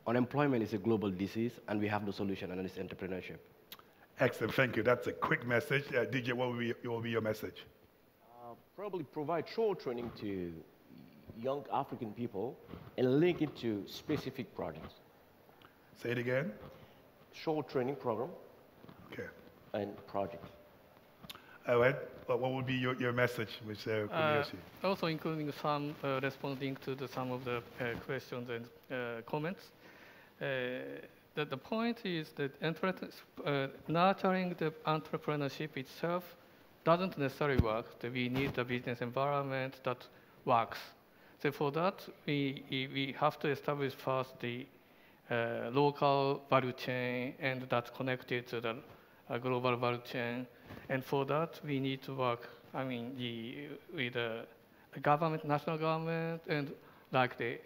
unemployment is a global disease, and we have the solution, and it's entrepreneurship. Excellent, thank you. That's a quick message. DJ, what will be your message? Probably provide short training to young African people and link it to specific projects. Say it again. Short training program. Okay. And project. All right. What would be your message, Mr. Kumioshi? Also including some responding to some of the questions and comments. The point is that nurturing the entrepreneurship itself doesn't necessarily work. That we need a business environment that works. So for that, we have to establish first the local value chain, and that's connected to the global value chain. And for that, we need to work, with the government, national government, and like the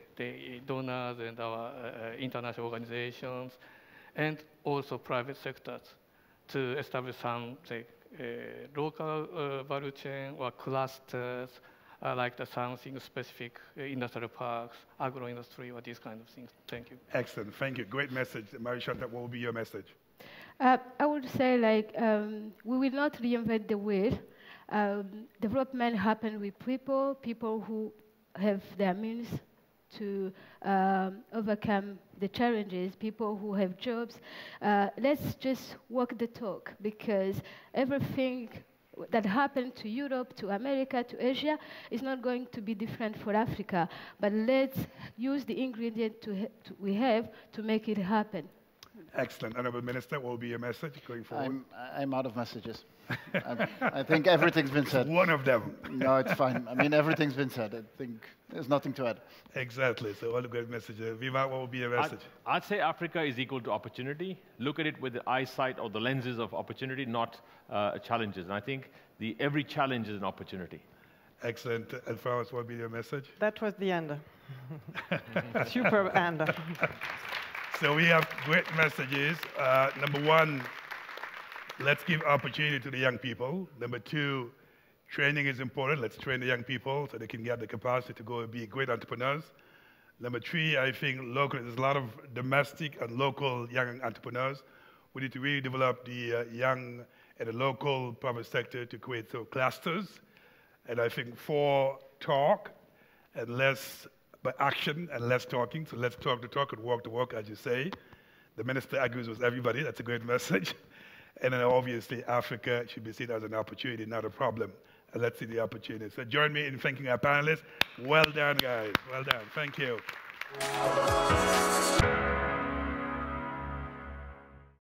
donors and our international organizations, and also private sectors to establish some local value chain or clusters, like something specific, industrial parks, agro-industry, or these kind of things. Thank you. Excellent, thank you. Great message. Marie-Chantal, what will be your message? I would say, we will not reinvent the wheel. Development happens with people who have their means to overcome the challenges, people who have jobs. Let's just walk the talk, because everything that happened to Europe, to America, to Asia is not going to be different for Africa. But let's use the ingredient we have to make it happen. Excellent. Honourable Minister, what will be your message going forward? I'm out of messages. I think everything's been said. One of them. No, it's fine. Everything's been said. I think there's nothing to add. Exactly. So all the great messages. Viva, what will be your message? I'd say Africa is equal to opportunity. Look at it with the eyesight or the lenses of opportunity, not challenges. And I think every challenge is an opportunity. Excellent. And Florence, what will be your message? That was the end. Superb end. So we have great messages. Number one, let's give opportunity to the young people. Number two, training is important. Let's train the young people so they can get the capacity to go and be great entrepreneurs. Number three, I think locally, there's a lot of domestic and local young entrepreneurs. We need to really develop the young and the local private sector to create clusters. And I think 4, talk, and less by action and less talking. So let's talk the talk and walk the walk, as you say. The minister agrees with everybody. That's a great message. And then obviously, Africa should be seen as an opportunity, not a problem. And let's see the opportunity. So join me in thanking our panelists. Well done, guys. Well done. Thank you.